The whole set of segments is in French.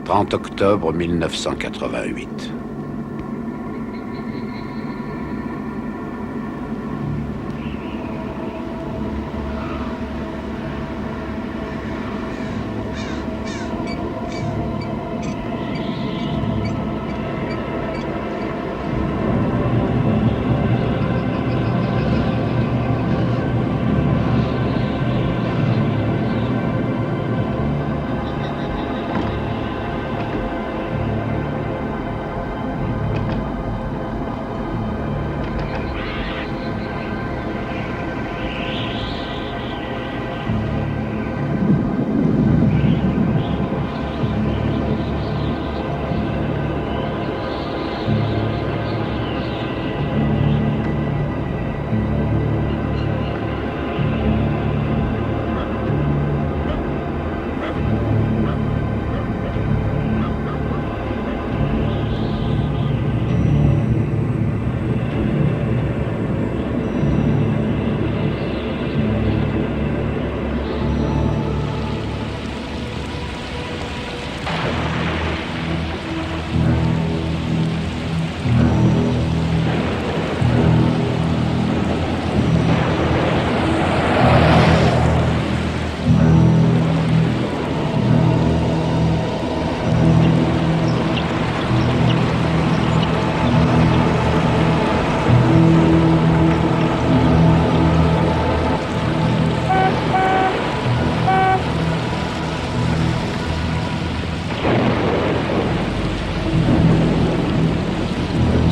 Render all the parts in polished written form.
30 octobre 1988.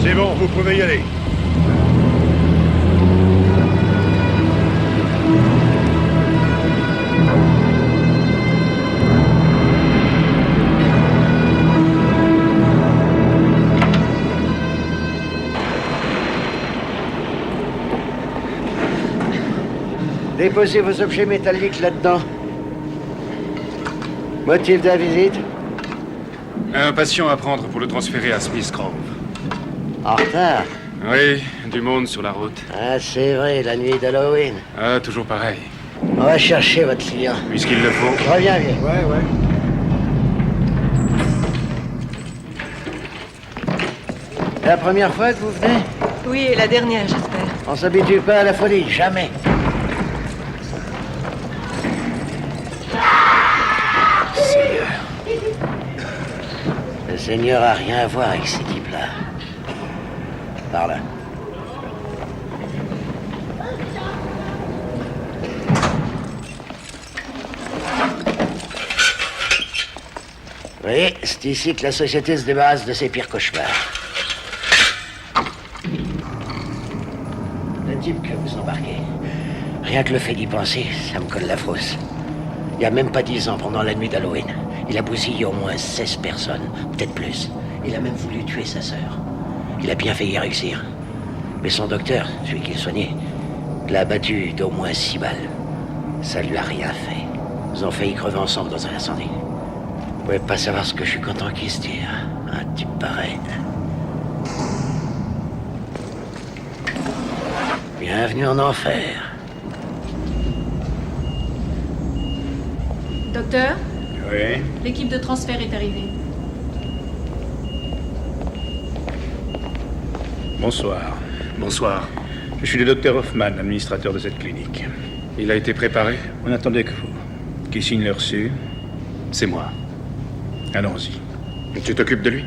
C'est bon, vous pouvez y aller. Déposez vos objets métalliques là-dedans. Motif de la visite? Un patient à prendre pour le transférer à Smith Grove. En retard? Oui, du monde sur la route. Ah, c'est vrai, la nuit d'Halloween. Ah, toujours pareil. On va chercher votre client. Puisqu'il le faut. Reviens, vieux. Ouais. La première fois que vous venez? Oui, et la dernière, j'espère. On s'habitue pas à la folie, jamais. Seigneur. Le Seigneur a rien à voir avec ces types-là. Par là. Vous voyez, c'est ici que la société se débarrasse de ses pires cauchemars. Le type que vous embarquez, rien que le fait d'y penser, ça me colle la frousse. Il n'y a même pas 10 ans, pendant la nuit d'Halloween, il a bousillé au moins 16 personnes, peut-être plus. Il a même voulu tuer sa sœur. Il a bien failli réussir. Mais son docteur, celui qui le soignait, l'a battu d'au moins 6 balles. Ça lui a rien fait. Ils ont failli crever ensemble dans un incendie. Vous pouvez pas savoir ce que je suis content qu'il se tire. Un type pareil. Bienvenue en enfer. Docteur, Oui. l'équipe de transfert est arrivée. Bonsoir. Bonsoir. Je suis le docteur Hoffman, administrateur de cette clinique. Il a été préparé? On attendait que vous. Qui signe le reçu? C'est moi. Allons-y. Tu t'occupes de lui?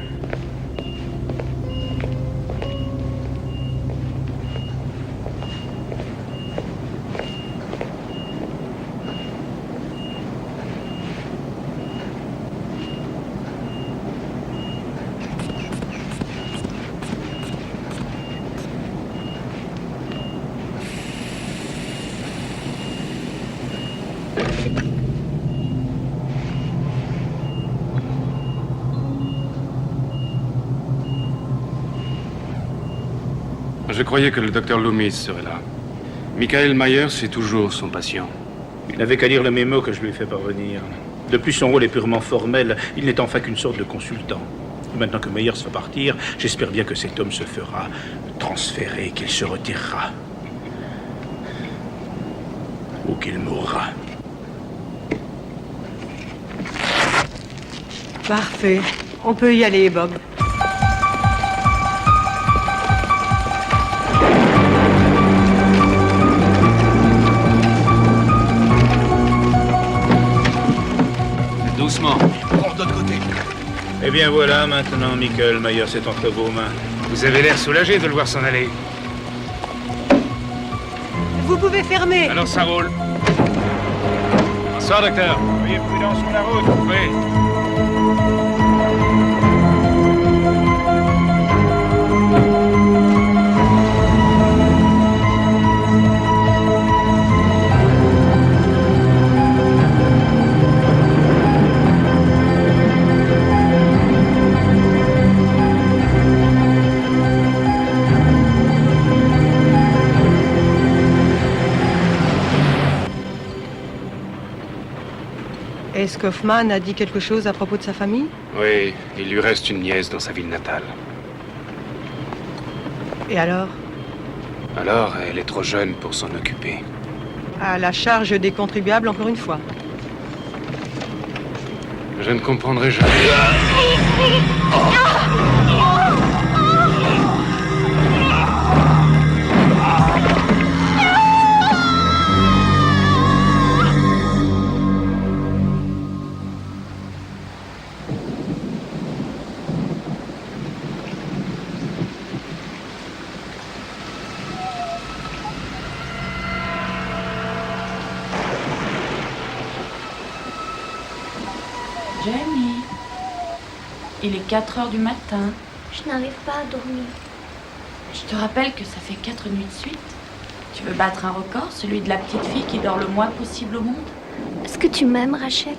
Je croyais que le docteur Loomis serait là. Michael Myers est toujours son patient. Il n'avait qu'à lire le mémo que je lui ai fait parvenir. De plus, son rôle est purement formel. Il n'est en fait qu'une sorte de consultant. Maintenant que Myers va partir, j'espère bien que cet homme se fera transférer, qu'il se retirera. Ou qu'il mourra. Parfait. On peut y aller, Bob. Doucement. Eh bien voilà, maintenant, Michael Myers est entre vos mains. Vous avez l'air soulagé de le voir s'en aller. Vous pouvez fermer. Alors ça roule. Bonsoir, docteur. Soyez prudent sur la route. Oui. Est-ce qu'Hoffman a dit quelque chose à propos de sa famille? Oui, il lui reste une nièce dans sa ville natale. Et alors? Alors, elle est trop jeune pour s'en occuper. À la charge des contribuables, encore une fois. Je ne comprendrai jamais. Jamie, il est 4 heures du matin. Je n'arrive pas à dormir. Je te rappelle que ça fait 4 nuits de suite. Tu veux battre un record, celui de la petite fille qui dort le moins possible au monde? Est-ce que tu m'aimes, Rachel?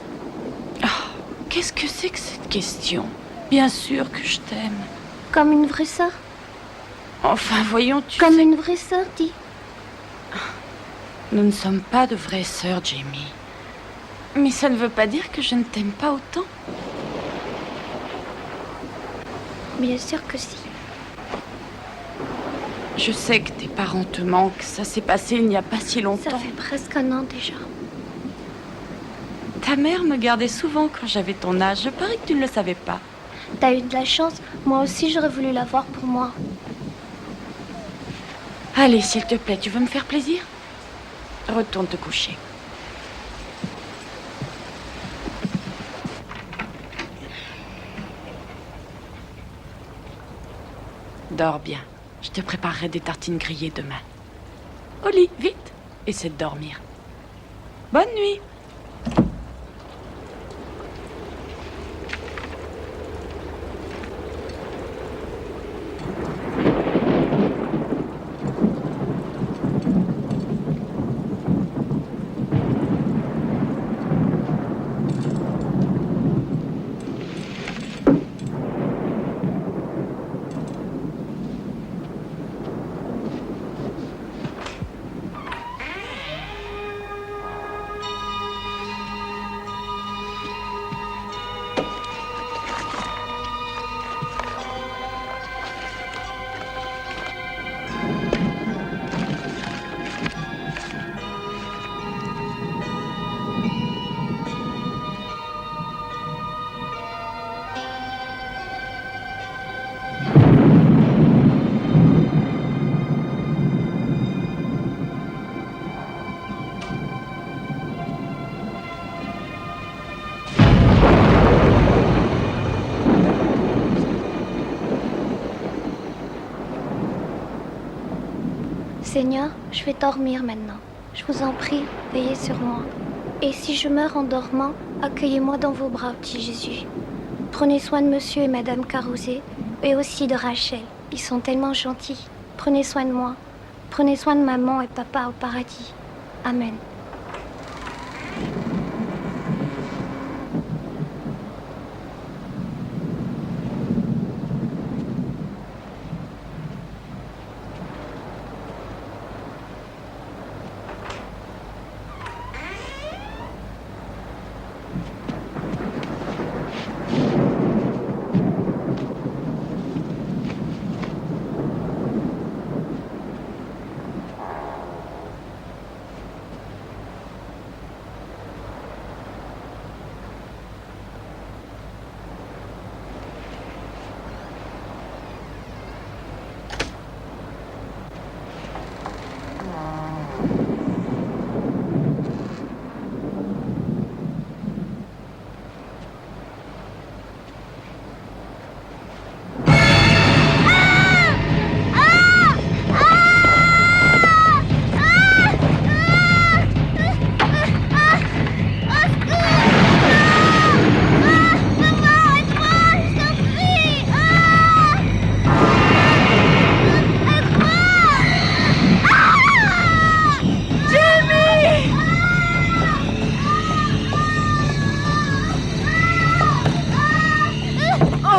Qu'est-ce que c'est que cette question? Bien sûr que je t'aime. Comme une vraie sœur? Enfin, voyons, tu Comme sais... une vraie sœur, dis. Nous ne sommes pas de vraies sœurs, Jamie. Mais ça ne veut pas dire que je ne t'aime pas autant. Bien sûr que si. Je sais que tes parents te manquent. Ça s'est passé il n'y a pas si Ça longtemps. fait presque un an déjà. Ta mère me gardait souvent quand j'avais ton âge. Je parie que tu ne le savais pas. T'as eu de la chance. Moi aussi, j'aurais voulu l'avoir pour moi. Allez, s'il te plaît, tu veux me faire plaisir? Retourne te coucher. Dors bien. Je te préparerai des tartines grillées demain. Au lit, vite. Essaie de dormir. Bonne nuit. Seigneur, je vais dormir maintenant. Je vous en prie, veillez sur moi. Et si je meurs en dormant, accueillez-moi dans vos bras, petit Jésus. Prenez soin de monsieur et madame Carousé, et aussi de Rachel. Ils sont tellement gentils. Prenez soin de moi. Prenez soin de maman et papa au paradis. Amen.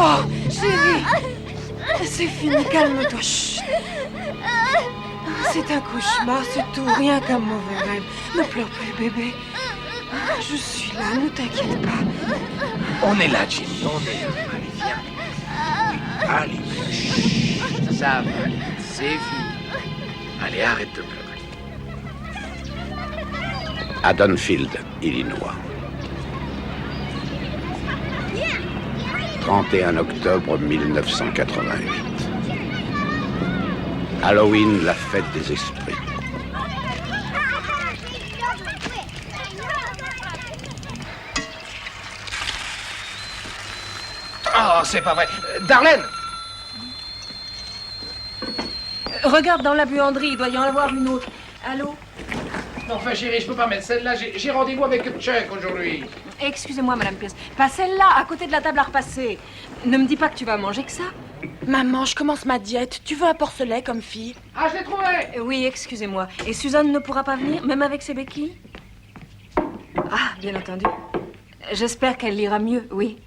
Oh, chérie. C'est fini, calme-toi. Chut. C'est un cauchemar, c'est tout, rien qu'un mauvais rêve. Ne pleure plus, bébé. Je suis là, ne t'inquiète pas. On est là, Jimmy, on est là. Allez, viens. Allez, chut. Ça va aller, c'est fini. Allez, arrête de pleurer. À Dunfield, Illinois. 31 octobre 1988. Halloween, la fête des esprits. Oh, c'est pas vrai. Darlene! Regarde dans la buanderie, il doit y en avoir une autre. Allô? Non, enfin, chérie, je peux pas mettre celle-là. J'ai rendez-vous avec Chuck aujourd'hui. Excusez-moi, Madame Pierce. Pas celle-là, à côté de la table à repasser. Ne me dis pas que tu vas manger que ça. Maman, je commence ma diète. Tu veux un porcelet comme fille? Ah, je l'ai trouvé! Oui, excusez-moi. Et Suzanne ne pourra pas venir, même avec ses béquilles? Ah, bien entendu. J'espère qu'elle ira mieux, oui.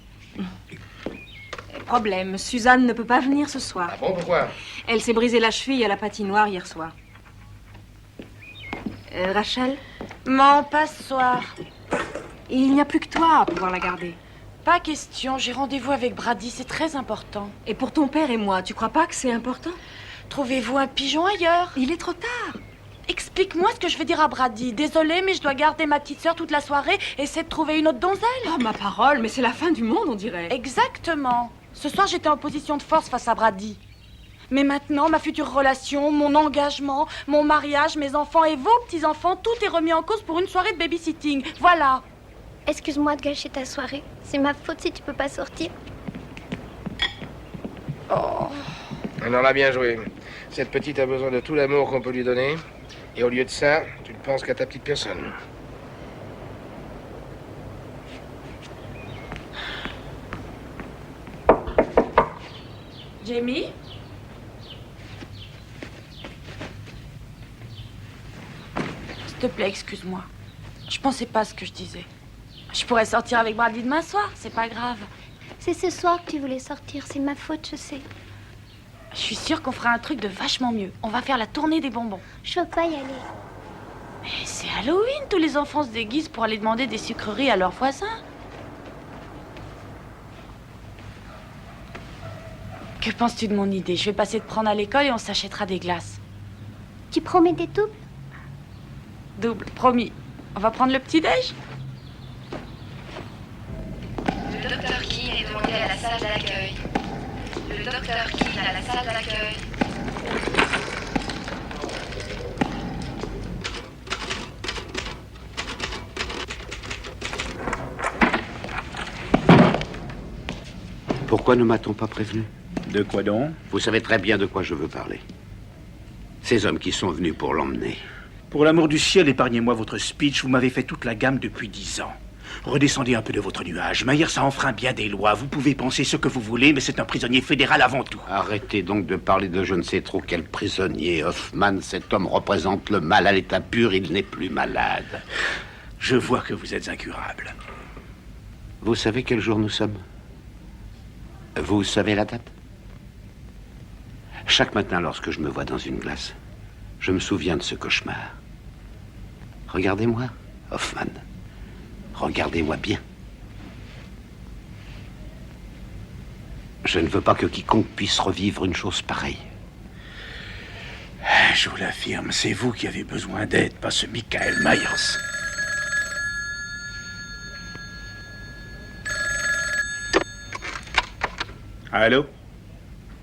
Problème, Suzanne ne peut pas venir ce soir. Ah bon, pourquoi? Elle s'est brisé la cheville à la patinoire hier soir. Rachel? Maman, pas ce soir. Il n'y a plus que toi à pouvoir la garder. Pas question, j'ai rendez-vous avec Brady, c'est très important. Et pour ton père et moi, tu crois pas que c'est important? Trouvez-vous un pigeon ailleurs? Il est trop tard. Explique-moi ce que je vais dire à Brady. Désolée, mais je dois garder ma petite sœur toute la soirée. Essaie de trouver une autre donzelle. Oh, ma parole, mais c'est la fin du monde, on dirait. Exactement. Ce soir, j'étais en position de force face à Brady. Mais maintenant, ma future relation, mon engagement, mon mariage, mes enfants et vos petits-enfants, tout est remis en cause pour une soirée de babysitting. Voilà. Excuse-moi de gâcher ta soirée. C'est ma faute si tu peux pas sortir. Oh. Alors là, bien joué. Cette petite a besoin de tout l'amour qu'on peut lui donner. Et au lieu de ça, tu ne penses qu'à ta petite personne. Jamie? S'il te plaît, excuse-moi. Je pensais pas à ce que je disais. Je pourrais sortir avec Brady demain soir, c'est pas grave. C'est ce soir que tu voulais sortir, c'est ma faute, je sais. Je suis sûre qu'on fera un truc de vachement mieux. On va faire la tournée des bonbons. Je veux pas y aller. Mais c'est Halloween, tous les enfants se déguisent pour aller demander des sucreries à leurs voisins. Que penses-tu de mon idée? Je vais passer te prendre à l'école et on s'achètera des glaces. Tu promets des doubles? Double, promis. On va prendre le petit-déj? Le docteur Keane est demandé à la salle d'accueil. Le docteur Keane à la salle d'accueil. Pourquoi ne m'a-t-on pas prévenu? De quoi donc? Vous savez très bien de quoi je veux parler. Ces hommes qui sont venus pour l'emmener. Pour l'amour du ciel, épargnez-moi votre speech. Vous m'avez fait toute la gamme depuis 10 ans. Redescendez un peu de votre nuage. Myers a enfreint bien des lois. Vous pouvez penser ce que vous voulez, mais c'est un prisonnier fédéral avant tout. Arrêtez donc de parler de je ne sais trop quel prisonnier. Hoffman, cet homme représente le mal à l'état pur. Il n'est plus malade. Je vois que vous êtes incurable. Vous savez quel jour nous sommes? Vous savez la date? Chaque matin, lorsque je me vois dans une glace, je me souviens de ce cauchemar. Regardez-moi, Hoffman. Regardez-moi bien. Je ne veux pas que quiconque puisse revivre une chose pareille. Je vous l'affirme, c'est vous qui avez besoin d'aide, pas ce Michael Myers. Allô?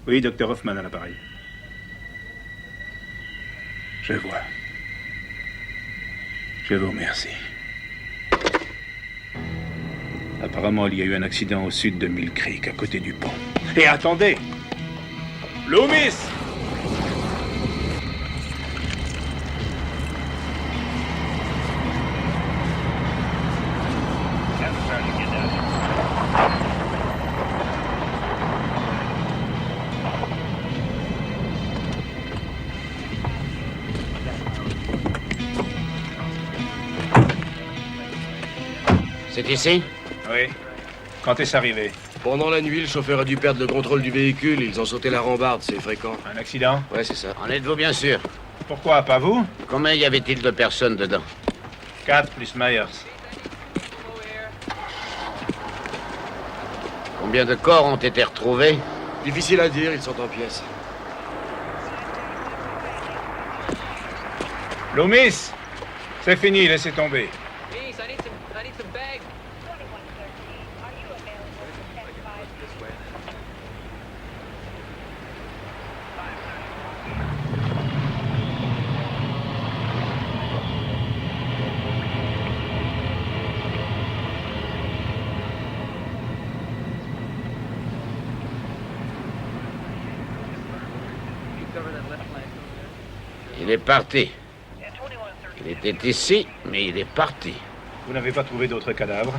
Oui, docteur Hoffman à l'appareil. Je vois. Je vous remercie. Apparemment, il y a eu un accident au sud de Mill Creek, à côté du pont. Et attendez! Loomis! C'est ici? Oui. Quand est-ce arrivé? Pendant la nuit, le chauffeur a dû perdre le contrôle du véhicule. Ils ont sauté la rambarde, c'est fréquent. Un accident? Ouais, c'est ça. En êtes-vous bien sûr? Pourquoi, pas vous? Combien y avait-il de personnes dedans? 4 plus Myers. Combien de corps ont été retrouvés? Difficile à dire, ils sont en pièces. Loomis! C'est fini, laissez tomber. Il est parti. Il était ici, mais il est parti. Vous n'avez pas trouvé d'autres cadavres?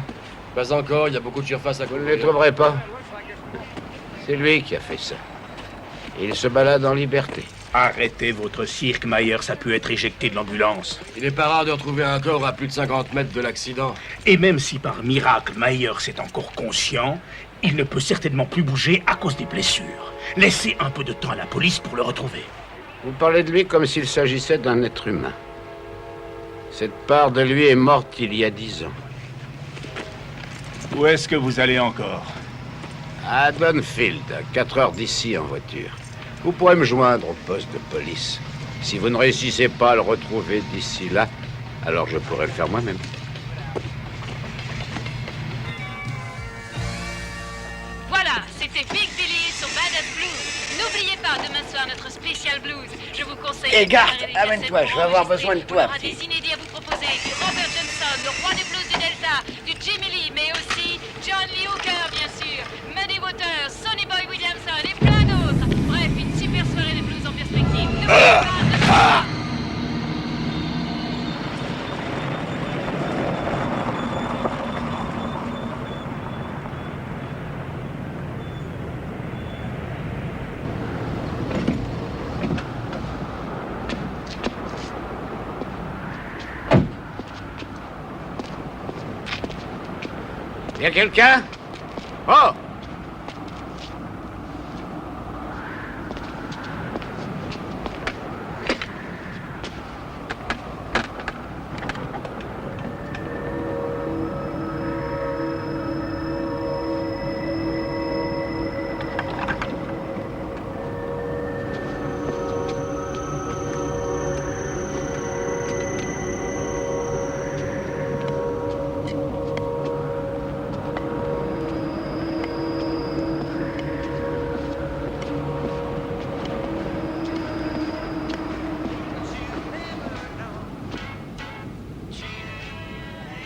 Pas encore, il y a beaucoup de surface à Vous ne couvrir. les trouverez pas. C'est lui qui a fait ça. Et il se balade en liberté. Arrêtez votre cirque, Myers a pu être éjecté de l'ambulance. Il n'est pas rare de retrouver un corps à plus de 50 mètres de l'accident. Et même si par miracle Myers est encore conscient, il ne peut certainement plus bouger à cause des blessures. Laissez un peu de temps à la police pour le retrouver. Vous parlez de lui comme s'il s'agissait d'un être humain. Cette part de lui est morte il y a 10 ans. Où est-ce que vous allez encore? À Dunfield, à 4 heures d'ici en voiture. Vous pourrez me joindre au poste de police. Si vous ne réussissez pas à le retrouver d'ici là, alors je pourrai le faire moi-même. Voilà, c'était Big Billy sur Badass Blues. N'oubliez pas, demain soir, notre spécial blues. Je vous conseille... Hé, Garth, amène-toi, je vais avoir besoin de toi, On aura petit. des inédits à vous proposer. Du Robert Johnson, le roi du blues du Delta, du Jimmy Lee, mais aussi John Lee Hooker, bien sûr, Muddy Waters, Sonny Boy Williamson et plein d'autres. Bref, une super soirée de blues en perspective. N'oubliez pas, demain soir. Y a quelqu'un? Oh!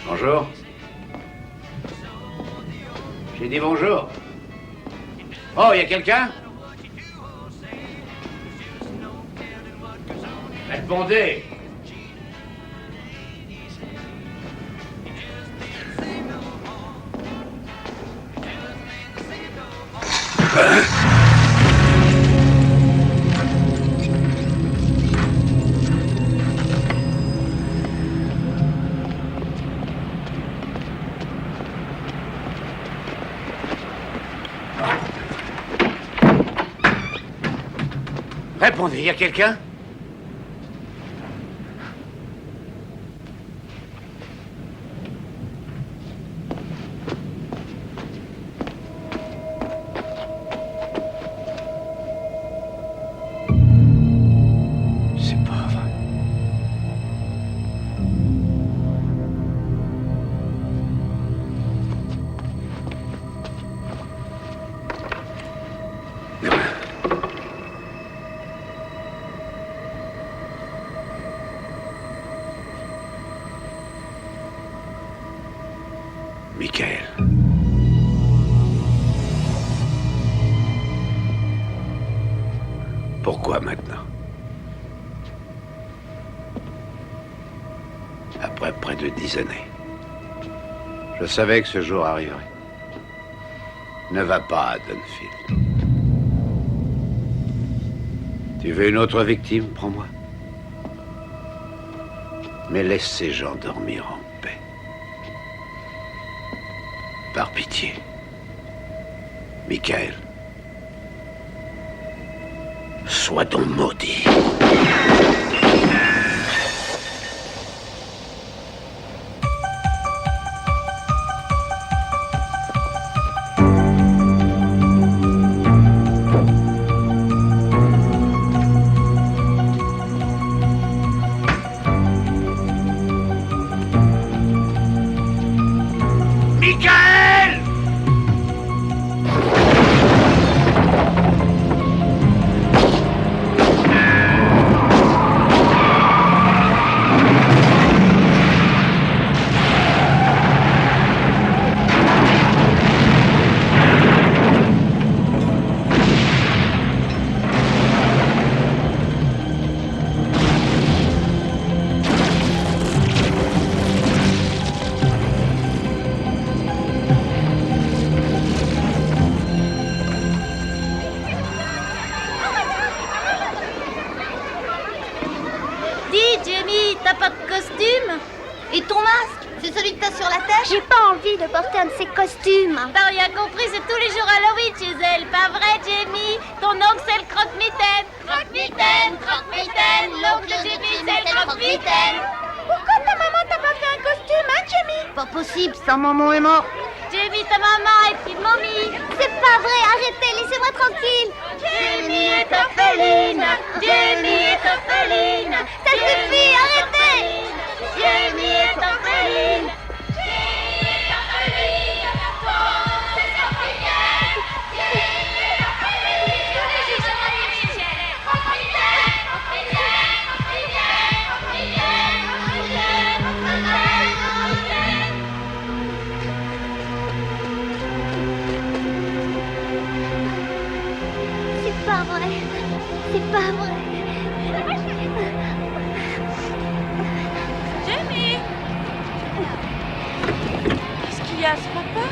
Bonjour. J'ai dit bonjour. Oh, y a quelqu'un? Répondez. Répondez, y a quelqu'un? C'est pas vrai. Michael. Pourquoi maintenant? Après près de 10 années. Je savais que ce jour arriverait. Ne va pas à Dunfield. Tu veux une autre victime? Prends-moi. Mais laisse ces gens dormir en paix. Par pitié. Michael. Sois donc maudit. J'ai pas envie de porter un de ces costumes. T'as rien compris, c'est tous les jours Halloween chez elle. Pas vrai, Jamie? Ton oncle, c'est le croque-mitaine. Croque-mitaine, croque-mitaine. L'oncle Jamie, c'est le croque-mitaine. Pourquoi ta maman t'a pas fait un costume, hein, Jamie? Pas possible, sa maman est morte. Jamie, ta maman est une momie. C'est pas vrai, arrêtez, laissez-moi tranquille. Jamie est orpheline. Jamie est orpheline. Ça suffit, arrêtez. Jamie est orpheline. C'est pas vrai. C'est pas vrai. Jamie! Qu'est-ce qu'il y a, ce papa?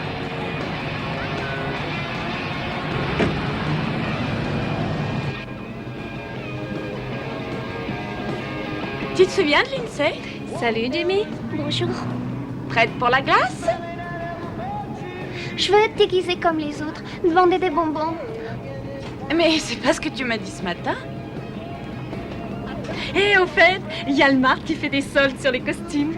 Tu te souviens de Lindsay? Salut, Jamie. Bonjour. Prête pour la glace? Je veux être déguisée comme les autres, demander des bonbons. Mais c'est pas ce que tu m'as dit ce matin. Et au fait, il y a le Marc qui fait des soldes sur les costumes.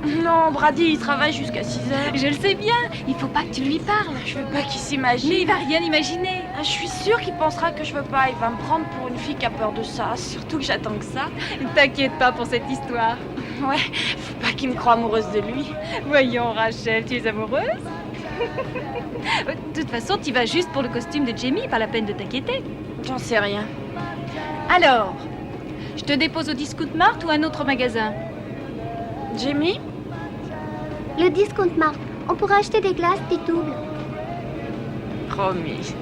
Non, Brady, il travaille jusqu'à 6h. Je le sais bien, il faut pas que tu lui parles. Je veux pas qu'il s'imagine. Mais il va rien imaginer. Je suis sûre qu'il pensera que je veux pas. Il va me prendre pour une fille qui a peur de ça. Surtout que j'attends que ça. T'inquiète pas pour cette histoire. Ouais, faut pas qu'il me croie amoureuse de lui. Voyons, Rachel, tu es amoureuse? De toute façon, tu vas juste pour le costume de Jamie, pas la peine de t'inquiéter. J'en sais rien. Alors, je te dépose au Discount Mart ou à un autre magasin? Jamie? Le Discount Mart. On pourra acheter des glaces des doubles. Promis.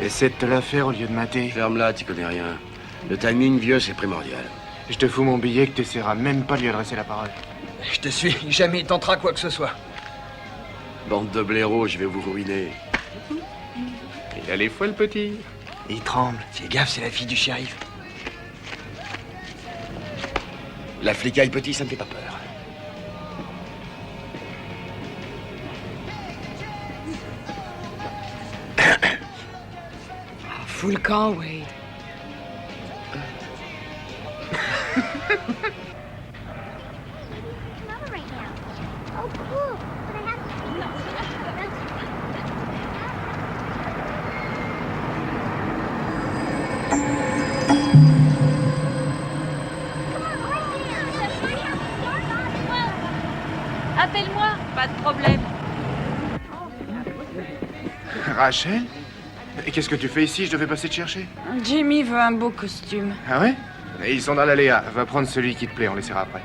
Essaie de te la faire au lieu de mater. Ferme-la, tu connais rien. Le timing, vieux, c'est primordial. Je te fous mon billet que t'essaieras même pas de lui adresser la parole. Je te suis, jamais il tentera quoi que ce soit. Bande de blaireaux, je vais vous ruiner. Il a les fois le petit. Il tremble. Fais gaffe, c'est la fille du shérif. La flicaille petit, ça me fait pas peur. Fous le camp, Wade. Appelle-moi, pas de problème. Rachel? Et qu'est-ce que tu fais ici? Je devais passer te chercher. Jamie veut un beau costume. Ah ouais? Et ils sont dans l'aléa. Va prendre celui qui te plaît, on les laissera après.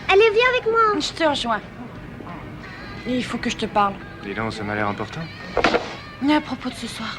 Allez, viens avec moi. Je te rejoins. Il faut que je te parle. Dis donc, ça m'a l'air important. À propos de ce soir.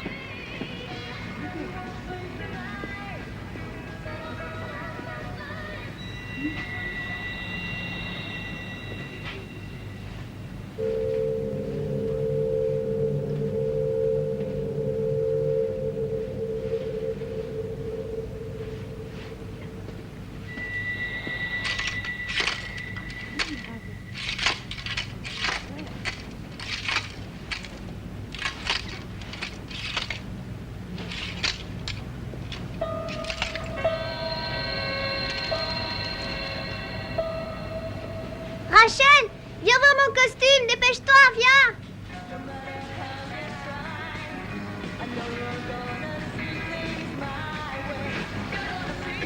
Rachel, viens voir mon costume, dépêche-toi, viens.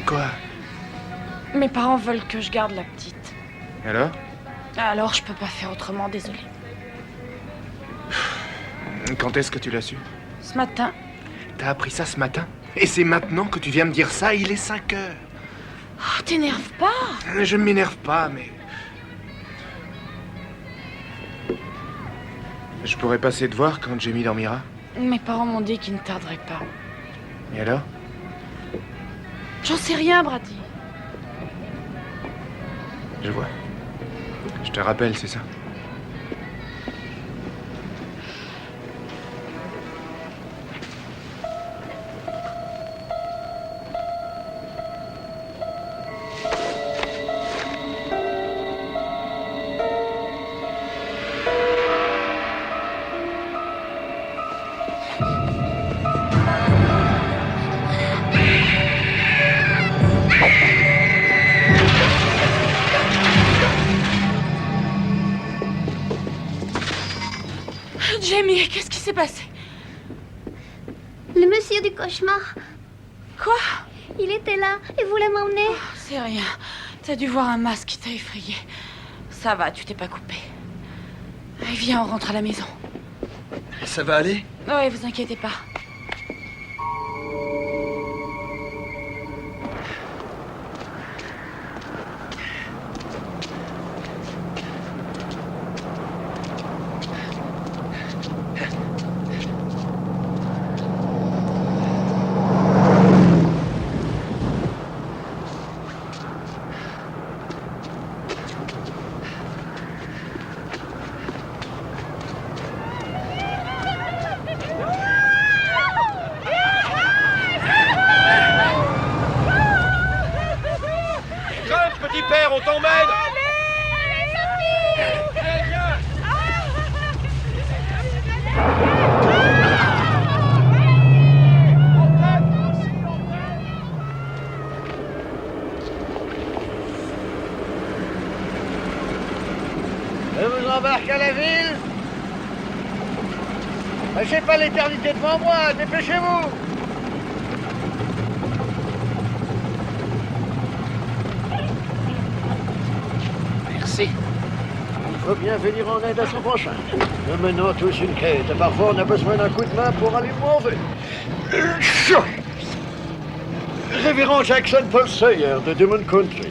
Quoi? Mes parents veulent que je garde la petite. Et alors? Alors je peux pas faire autrement, désolée. Quand est-ce que tu l'as su? Ce matin. T'as appris ça ce matin? Et c'est maintenant que tu viens me dire ça? Il est 5 heures. Oh, t'énerve pas. Je ne m'énerve pas, mais... Je pourrais passer te voir quand Jamie dormira? Mes parents m'ont dit qu'ils ne tarderaient pas. Et alors? J'en sais rien, Brady. Je vois. Je te rappelle, c'est ça? Jamie, qu'est-ce qui s'est passé? Le monsieur du cauchemar. Quoi? Il était là et voulait m'emmener. Oh, c'est rien. T'as dû voir un masque qui t'a effrayé. Ça va, tu t'es pas coupé. Allez, viens, on rentre à la maison. Ça va aller? Oui, vous inquiétez pas. On t'emmène! Je vous embarque à la ville. J'ai pas l'éternité devant moi, dépêchez-vous. Merci. Il faut bien venir en aide à son prochain. Nous menons tous une quête. Parfois, on a besoin d'un coup de main pour aller où on veut. Révérend Jackson Paul Sawyer de Demon Country.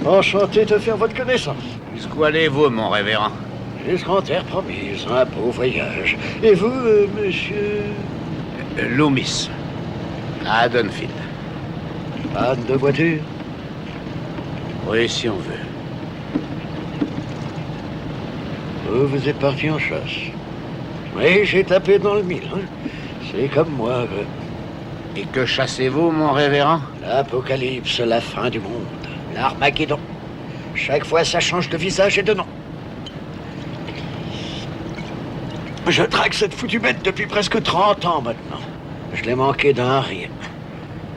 Enchanté de faire votre connaissance. Jusqu'où allez-vous, mon révérend? Jusqu'en terre promise, un beau voyage. Et vous, monsieur... Loomis, à Dunfield. Panne de voiture? Oui, si on veut. Vous êtes parti en chasse. Oui, j'ai tapé dans le mille. Hein. C'est comme moi. Et que chassez-vous, mon révérend? L'apocalypse, la fin du monde. L'Armageddon. Chaque fois, ça change de visage et de nom. Je traque cette foutue bête depuis presque 30 ans maintenant. Je l'ai manqué d'un rien.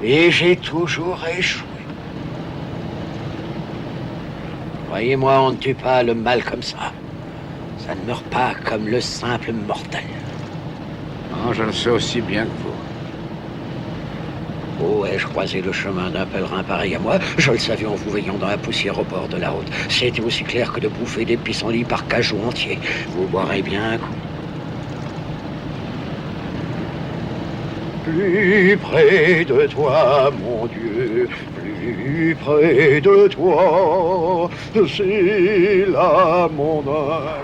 Et j'ai toujours échoué. Croyez-moi, on ne tue pas le mal comme ça. Ça ne meurt pas comme le simple mortel. Non, je le sais aussi bien que vous. Oh, ai-je croisé le chemin d'un pèlerin pareil à moi? Je le savais en vous voyant dans la poussière au bord de la route. C'était aussi clair que de bouffer des pissenlits par cajou entier. Vous boirez bien un coup. Plus près de toi, mon Dieu, plus près de toi, c'est là mon âme.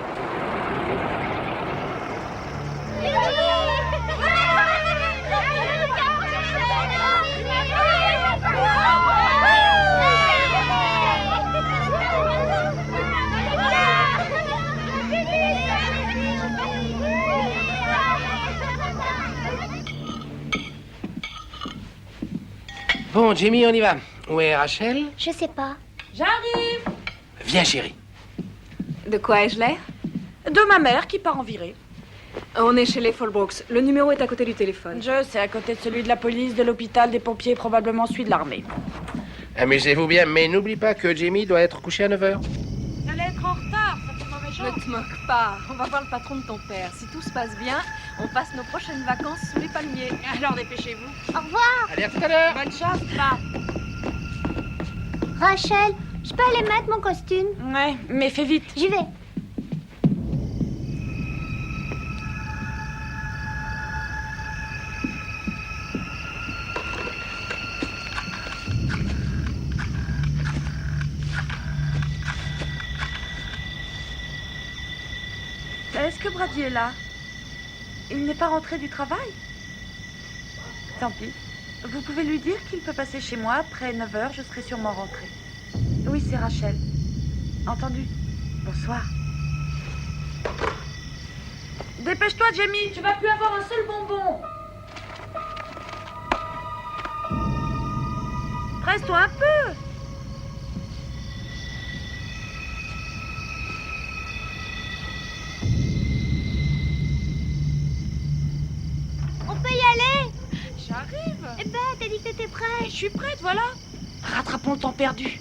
Bon, Jamie, on y va. Où est Rachel? Je sais pas. J'arrive. Viens, chérie. De quoi ai-je l'air? De ma mère qui part en virée. On est chez les Fallbrooks. Le numéro est à côté du téléphone. Je sais, à côté de celui de la police, de l'hôpital, des pompiers, probablement celui de l'armée. Amusez-vous bien, mais n'oublie pas que Jamie doit être couché à 9h. J'allais être en retard, ça fait mauvais genre. Ne te moque pas. On va voir le patron de ton père. Si tout se passe bien, on passe nos prochaines vacances sous les palmiers. Alors dépêchez-vous. Au revoir. Allez, à tout à l'heure. Bonne chance, là. Rachel, je peux aller mettre mon costume? Ouais, mais fais vite. J'y vais. Est-ce que Brady est là? Il n'est pas rentré du travail? Tant pis. Vous pouvez lui dire qu'il peut passer chez moi après 9h, je serai sûrement rentrée. Oui, c'est Rachel. Entendu. Bonsoir. Dépêche-toi, Jamie, tu vas plus avoir un seul bonbon. Presse-toi un peu. On peut y aller? J'arrive. Eh ben, t'as dit que t'étais prête. Je suis prête, voilà. Rattrapons le temps perdu.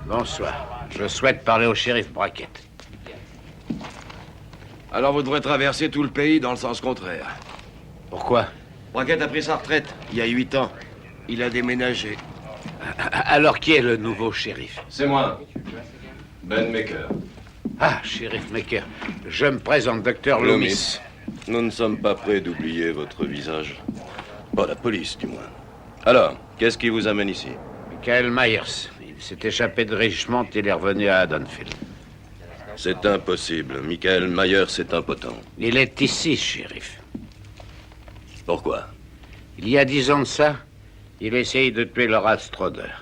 Bonsoir. Je souhaite parler au shérif Brackett. Alors vous devrez traverser tout le pays dans le sens contraire. Pourquoi? Brackett a pris sa retraite il y a 8 ans. Il a déménagé. Alors qui est le nouveau shérif? C'est moi, Ben Maker. Ah, shérif Maker. Je me présente, docteur Loomis. Nous ne sommes pas prêts d'oublier votre visage. Pas la police, du moins. Alors, qu'est-ce qui vous amène ici? Michael Myers. Il s'est échappé de Richmond et il est revenu à Haddonfield. C'est impossible. Michael Myers est impotent. Il est ici, shérif. Pourquoi? Il y a 10 ans de ça, il essaye de tuer Laura Stroder.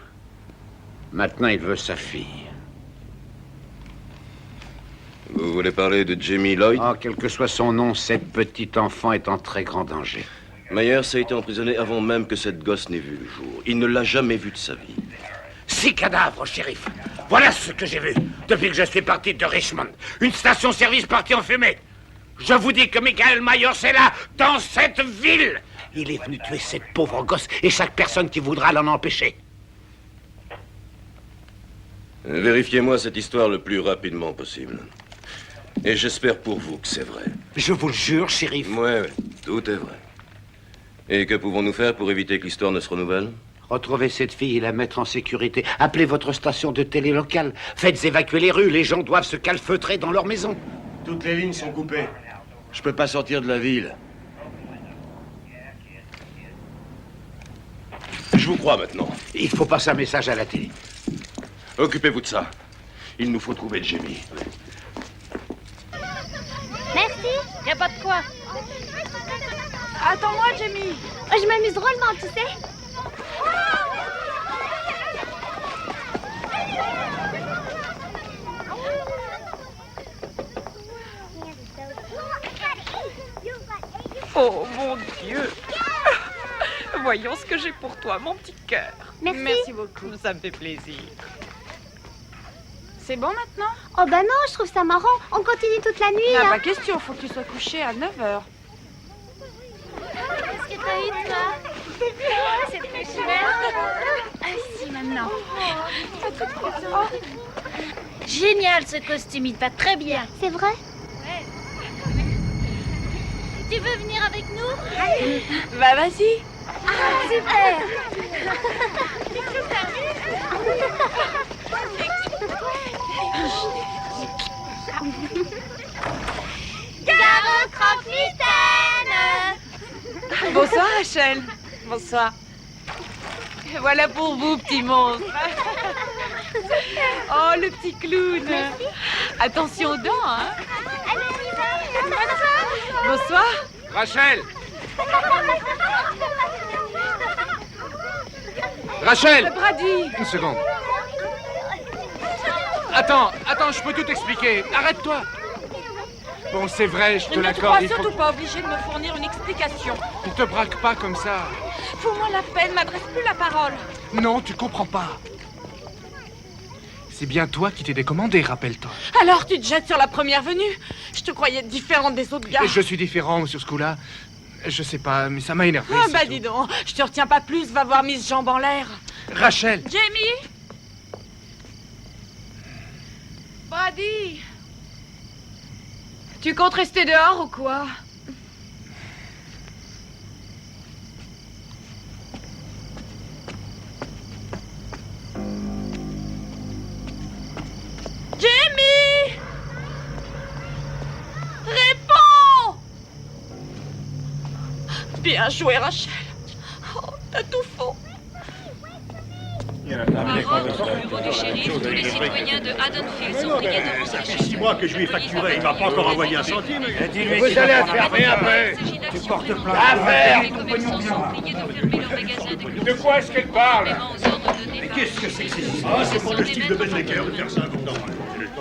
Maintenant, il veut sa fille. Vous voulez parler de Jamie Lloyd? Oh, quel que soit son nom, cette petite enfant est en très grand danger. Myers a été emprisonné avant même que cette gosse n'ait vu le jour. Il ne l'a jamais vue de sa vie. 6 cadavres, shérif. Voilà ce que j'ai vu depuis que je suis parti de Richmond. Une station-service partie en fumée. Je vous dis que Michael Myers est là, dans cette ville. Il est venu tuer cette pauvre gosse et chaque personne qui voudra l'en empêcher. Vérifiez-moi cette histoire le plus rapidement possible. Et j'espère pour vous que c'est vrai. Je vous le jure, shérif. Ouais, tout est vrai. Et que pouvons-nous faire pour éviter que l'histoire ne se renouvelle? Retrouvez cette fille et la mettre en sécurité. Appelez votre station de télé locale. Faites évacuer les rues. Les gens doivent se calfeutrer dans leur maison. Toutes les lignes sont coupées. Je peux pas sortir de la ville. Je vous crois maintenant. Il faut passer un message à la télé. Occupez-vous de ça. Il nous faut trouver Jamie. Merci. Y a pas de quoi. Attends-moi, Jamie. Oh, je m'amuse drôlement, tu sais. Oh mon Dieu. Voyons ce que j'ai pour toi, mon petit cœur. Merci. Merci beaucoup. Ça me fait plaisir. C'est bon maintenant? Oh bah non, je trouve ça marrant. On continue toute la nuit, Ah, là. pas question, faut que tu sois couché à 9h. Qu'est-ce que t'as eu, toi? C'est très chouette. Assis maintenant. Génial ce costume, il te va très bien. C'est vrai? Tu veux venir avec nous? Bah vas-y. Ah, super. Garo croque-mitaine. Bonsoir, Rachel. Bonsoir. Voilà pour vous, petit monstre. Oh, le petit clown. Merci. Attention aux dents, hein. Bonsoir. Rachel! Rachel! Brady. Une seconde. Attends, je peux tout expliquer. Arrête-toi. Bon, c'est vrai, je te Ne te l'accorde. crois surtout pas obligé de me fournir une explication. Ne te braque pas comme ça. Fous-moi la peine, m'adresse plus la parole. Non, tu comprends pas. C'est bien toi qui t'es décommandé, rappelle-toi. Alors tu te jettes sur la première venue. Je te croyais différente des autres gars. Et je suis différent sur ce coup-là. Je sais pas, mais ça m'a énervé. Ah c'est bah tout. dis donc, je te retiens pas plus, va voir Miss Jambe en l'air. Rachel! Jamie! Brady! Tu comptes rester dehors ou quoi? Jamie! Réponds! Bien joué, Rachel. Oh, t'as tout faux. Au bureau du shérif, tous les citoyens de Haddonfield sont obligatoirement Ça fait 6 mois que je lui ai facturé, il m'a pas encore envoyé un centime. Vous allez enfermer un peu. Tu portes plainte. Affaire. Les commerçants sont priés de fermer leurs magasins De quoi est-ce qu'elle parle? Mais qu'est-ce que c'est que ces histoires? C'est pas le style de Ben Baker de faire ça un coup.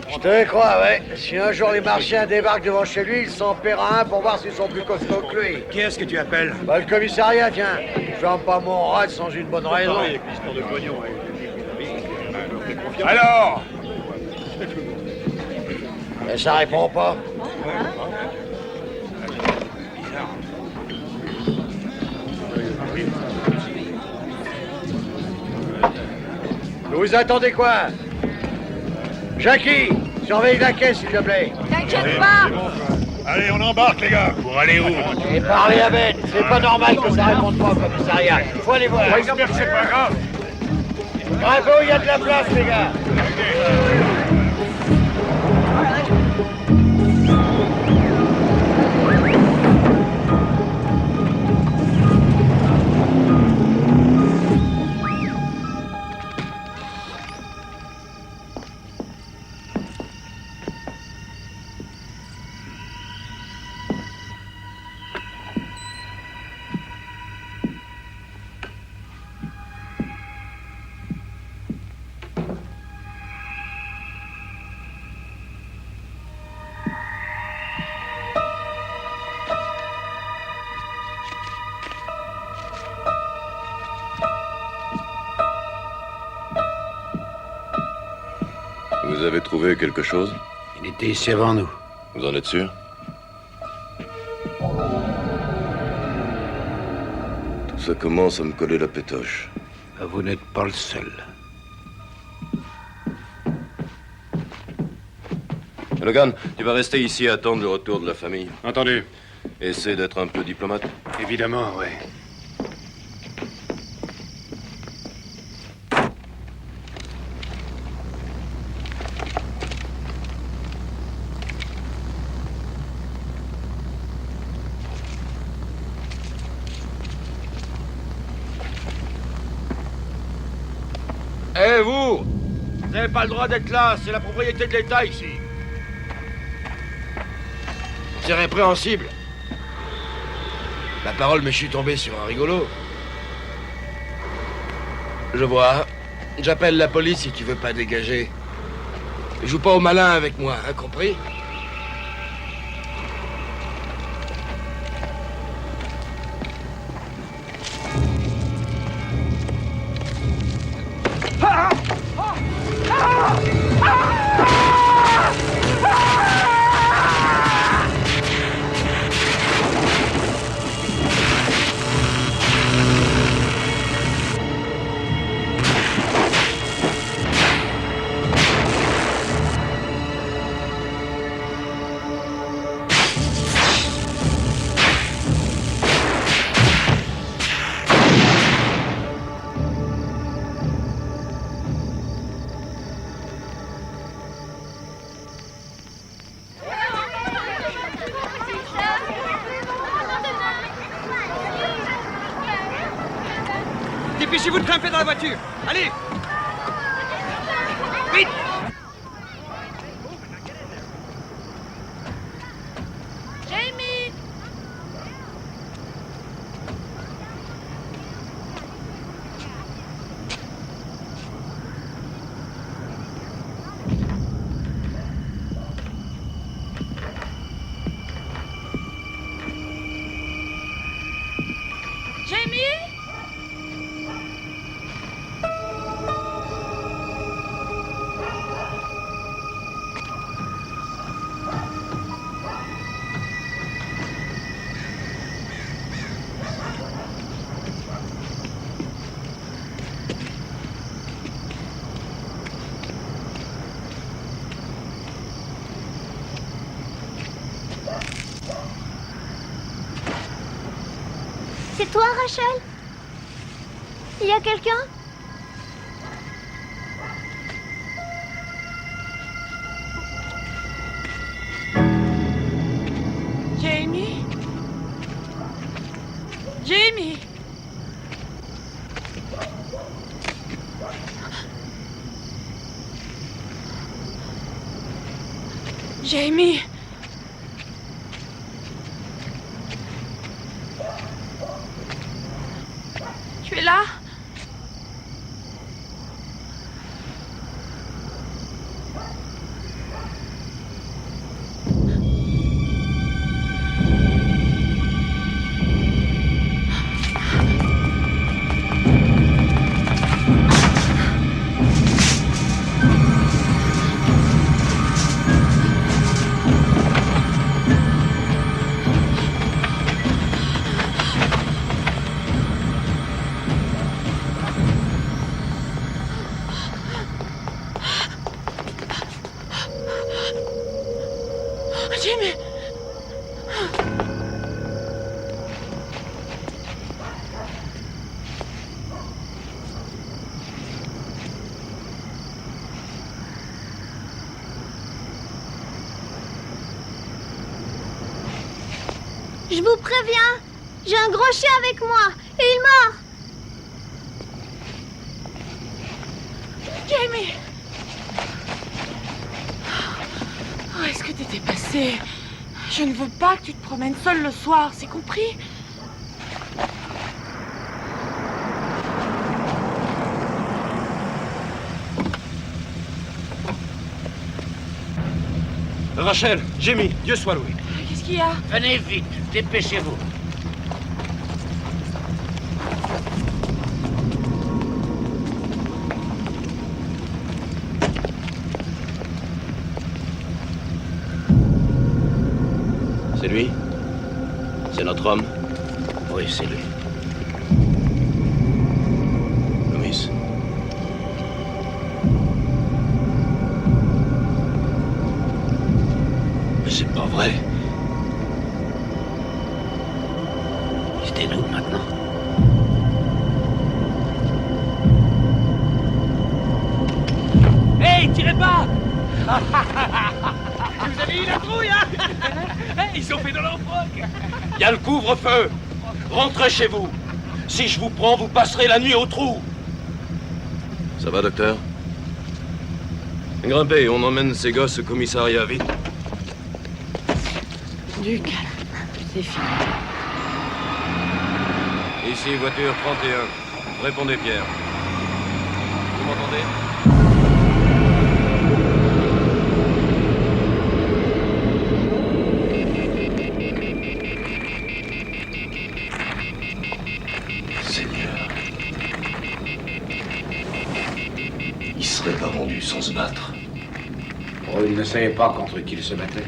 Je te crois, ouais. Si un jour les Martiens débarquent devant chez lui, il s'en paiera un pour voir s'ils sont plus costauds que lui. Qui est-ce que tu appelles? Bah, le commissariat, tiens. Je vends pas mon rad sans une bonne raison. Alors? Mais ça répond pas. Vous attendez quoi? Jackie, surveille la caisse, s'il te plaît. T'inquiète pas. Allez, on embarque, les gars. Pour aller où? Et parlez à Ben. C'est pas normal que ça réponde pas au commissariat. Il faut aller voir. J'espère que c'est pas grave. Bravo, il y a de la place, les gars. Vous avez trouvé quelque chose? Il était ici avant nous. Vous en êtes sûr? Tout ça commence à me coller la pétoche. Vous n'êtes pas le seul. Logan, tu vas rester ici à attendre le retour de la famille. Entendu. Essaie d'être un peu diplomate. Évidemment, ouais. Eh, vous! Vous n'avez pas le droit d'être là, c'est la propriété de l'État ici. C'est répréhensible. La parole, mais je suis tombé sur un rigolo. Je vois. J'appelle la police si tu veux pas dégager. Joue pas au malin avec moi, hein, compris? Dépêchez-vous de grimper dans la voiture. Allez. Vite. Jamie! Jamie? C'est toi, Rachel? Il y a quelqu'un? Jamie? Jamie? Jamie? Tu es là? Jamie! Je vous préviens, j'ai un gros chien avec moi et il mord. Jamie! Où est-ce que t'étais passé? Je ne veux pas que tu te promènes seul le soir, c'est compris? Rachel, Jamie, Dieu soit loué. Qu'est-ce qu'il y a? Venez vite, dépêchez-vous. C'est lui? C'est notre homme? Oui, c'est lui. Loomis. Mais c'est pas vrai. C'était nous maintenant. Hey, tirez pas. Vous avez eu la trouille, hein? Ils sont fait dans leur froc. Il y a le couvre-feu. Rentrez chez vous. Si je vous prends, vous passerez la nuit au trou. Ça va, docteur? Grimpez, on emmène ces gosses au commissariat, vite. Du calme, c'est fini. Ici, voiture 31. Répondez, Pierre. Vous m'entendez? Il serait pas rendu sans se battre. Oh, il ne savait pas contre qui il se battait.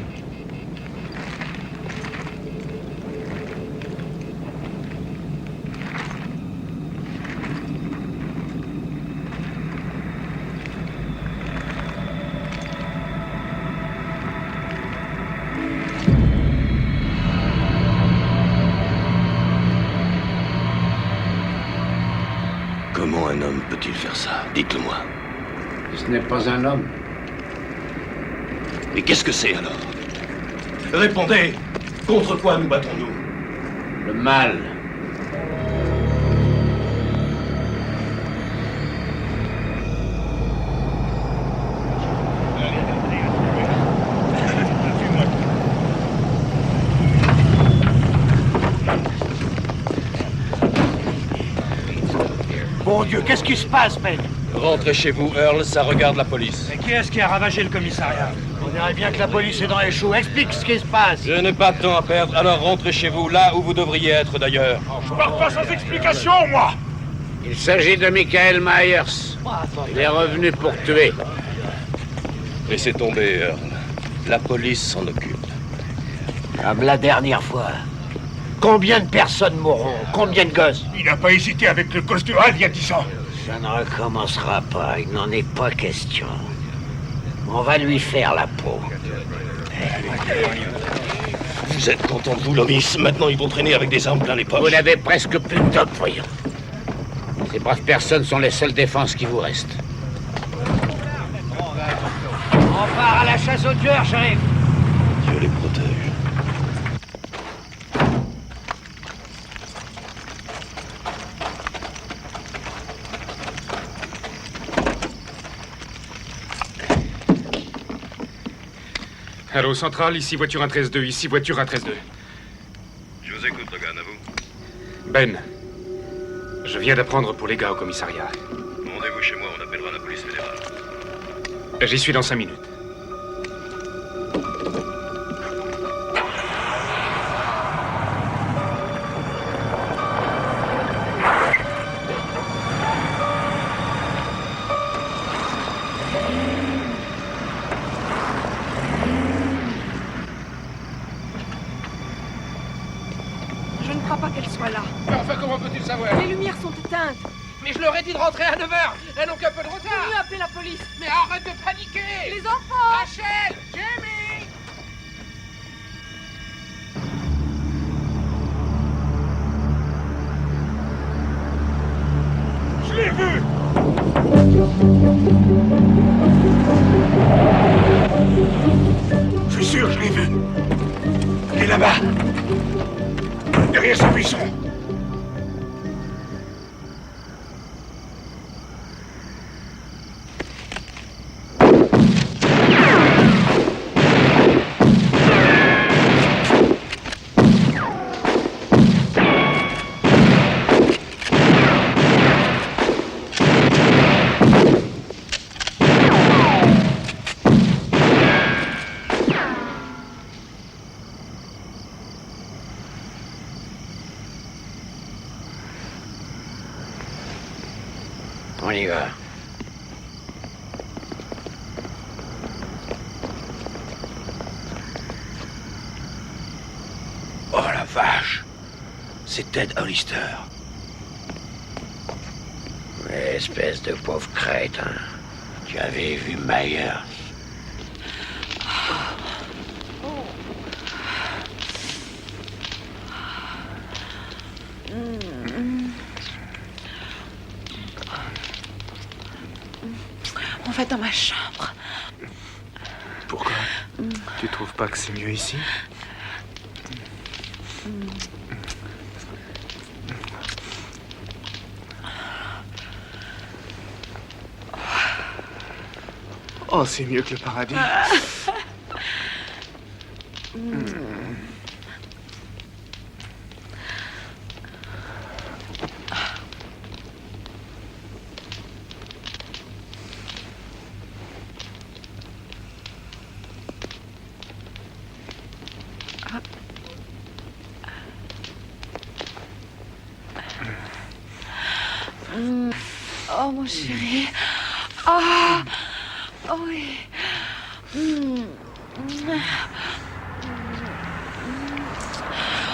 Comment un homme peut-il faire ça? Dites-le-moi. Ce n'est pas un homme. Et qu'est-ce que c'est alors? Répondez! Contre quoi nous battons-nous? Le mal. Dieu, qu'est-ce qui se passe, Ben? Rentrez chez vous, Earl, ça regarde la police. Mais qui est-ce qui a ravagé le commissariat? On dirait bien que la police est dans les choux. Explique ce qui se passe. Je n'ai pas de temps à perdre, alors rentrez chez vous, là où vous devriez être d'ailleurs. Je pars pas sans explication, moi! Il s'agit de Michael Myers. Il est revenu pour tuer. Laissez tomber, Earl. La police s'en occupe. Comme la dernière fois. Combien de personnes mourront? Combien de gosses? Il n'a pas hésité avec le gosse de Hal il y a 10 ans. Ça ne recommencera pas. Il n'en est pas question. On va lui faire la peau. Vous êtes content de vous, Loomis? Maintenant, ils vont traîner avec des armes plein les poches. Vous n'avez presque plus de top, voyons. Ces braves personnes sont les seules défenses qui vous restent. On part à la chasse aux tueurs, shérif. Dieu les protège. Allô, centrale, ici voiture 132, ici voiture 132. Je vous écoute, Logan, à vous. Ben, je viens d'apprendre pour les gars au commissariat. Rendez-vous chez moi, on appellera la police fédérale. J'y suis dans 5 minutes. Je ne crois pas qu'elle soit là. Mais enfin, comment peux-tu le savoir? Les lumières sont éteintes. Mais je leur ai dit de rentrer à 9h. Elles n'ont qu'un peu de Il retard. vaut mieux appeler la police. Mais arrête de paniquer. Les enfants! Rachel, Jamie. Je l'ai vu! Je suis sûr, je l'ai vu. Il est là-bas. Derrière ce buisson. On y va. Oh la vache! C'est Ted Hollister. Mais espèce de pauvre crétin. Tu avais vu Myers. On va dans ma chambre. Pourquoi? Tu trouves pas que c'est mieux ici? Oh, c'est mieux que le paradis. Oh, mon chéri. Ah! Oh, oui.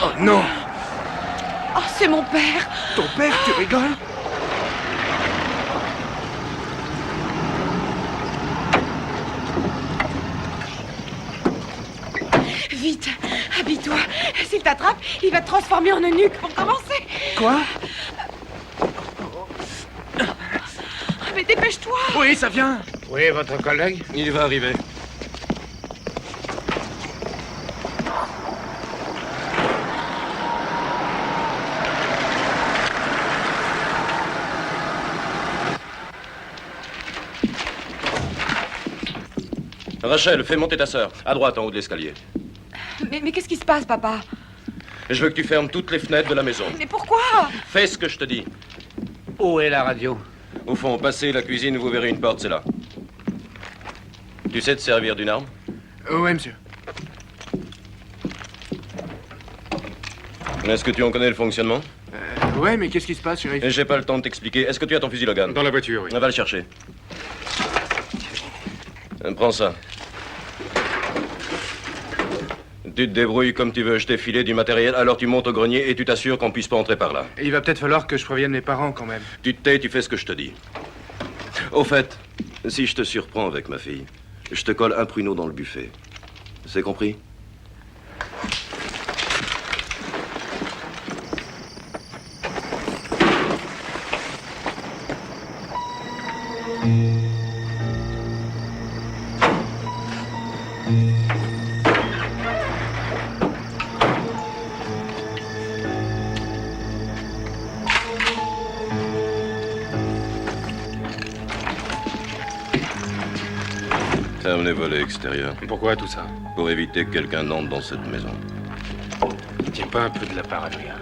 Oh non! Oh, c'est mon père. Ton père, tu rigoles? Vite, habille-toi. S'il t'attrape, il va te transformer en eunuque pour commencer. Quoi? Mais dépêche-toi. Oui, ça vient. Oui, votre collègue? Il va arriver. Rachel, fais monter ta sœur. À droite, en haut de l'escalier. Mais qu'est-ce qui se passe, papa? Je veux que tu fermes toutes les fenêtres de la maison. Mais pourquoi? Fais ce que je te dis. Où est la radio? Au fond, passez la cuisine, vous verrez une porte, c'est là. Tu sais te servir d'une arme? Ouais, monsieur. Est-ce que tu en connais le fonctionnement? Ouais, mais qu'est-ce qui se passe, shérif? J'ai pas le temps de t'expliquer. Est-ce que tu as ton fusil Logan? Dans la voiture, oui. On va le chercher. Prends ça. Tu te débrouilles comme tu veux. Je t'ai filé du matériel, alors tu montes au grenier et tu t'assures qu'on puisse pas entrer par là. Il va peut-être falloir que je prévienne mes parents quand même. Tu te tais, tu fais ce que je te dis. Au fait, si je te surprends avec ma fille, je te colle un pruneau dans le buffet. C'est compris? Ferme les volets extérieurs. Pourquoi tout ça? Pour éviter que quelqu'un n'entre dans cette maison. Tiens pas un peu de la paranoïa.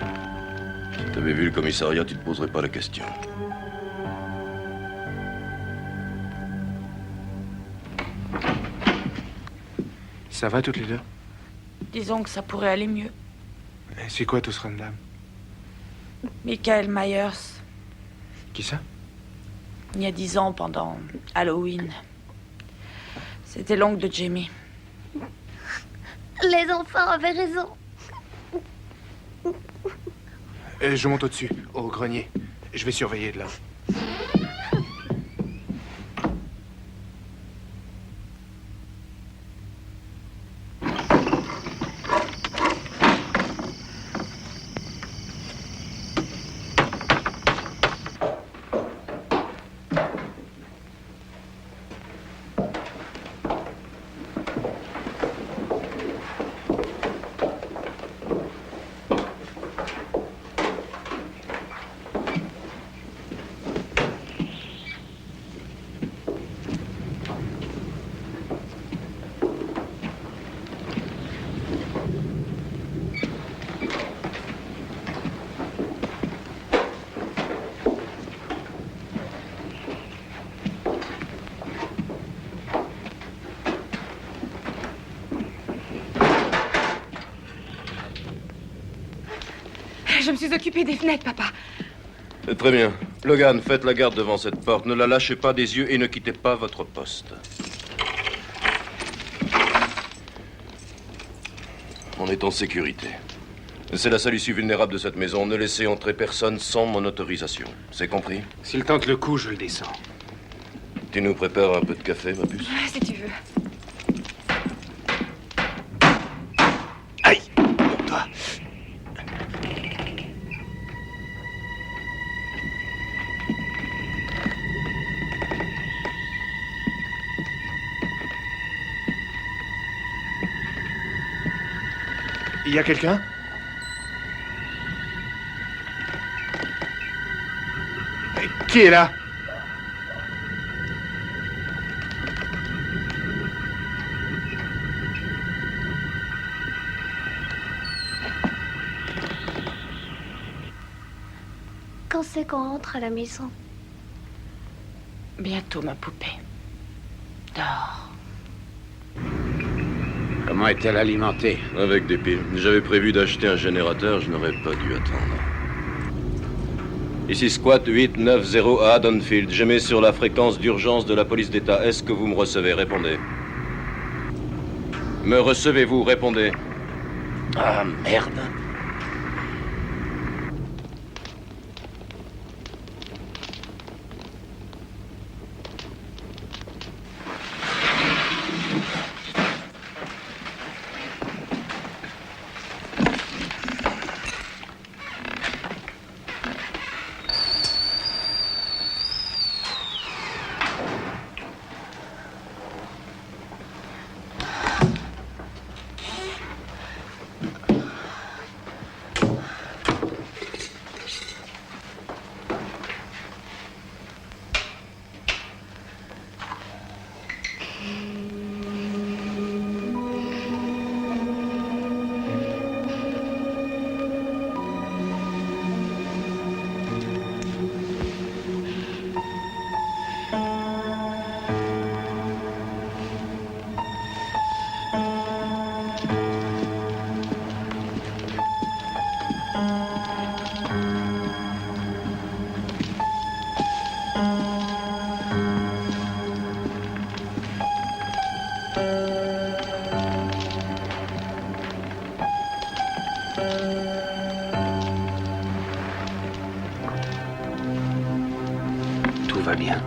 Si t'avais vu le commissariat, tu te poserais pas la question. Ça va toutes les deux? Disons que ça pourrait aller mieux. C'est quoi tout ce random? Michael Myers, Qui ça? il y a 10 ans, pendant Halloween. C'était l'oncle de Jamie. Les enfants avaient raison. Je monte au-dessus, au grenier. Je vais surveiller de là. Je me suis occupée des fenêtres, papa. Très bien. Logan, faites la garde devant cette porte. Ne la lâchez pas des yeux et ne quittez pas votre poste. On est en sécurité. C'est la seule issue vulnérable de cette maison. Ne laissez entrer personne sans mon autorisation. C'est compris? S'il tente le coup, je le descends. Tu nous prépares un peu de café, ma puce? Si tu veux. Toi. Il y a quelqu'un? Qui est là? Quand c'est qu'on rentre à la maison? Bientôt, ma poupée. Dors. Comment est-elle alimentée? Avec des piles. J'avais prévu d'acheter un générateur, je n'aurais pas dû attendre. Ici Squat 890 à Haddonfield. Je mets sur la fréquence d'urgence de la police d'État. Est-ce que vous me recevez? Répondez. Me recevez-vous? Répondez. Ah, merde. Tout va bien.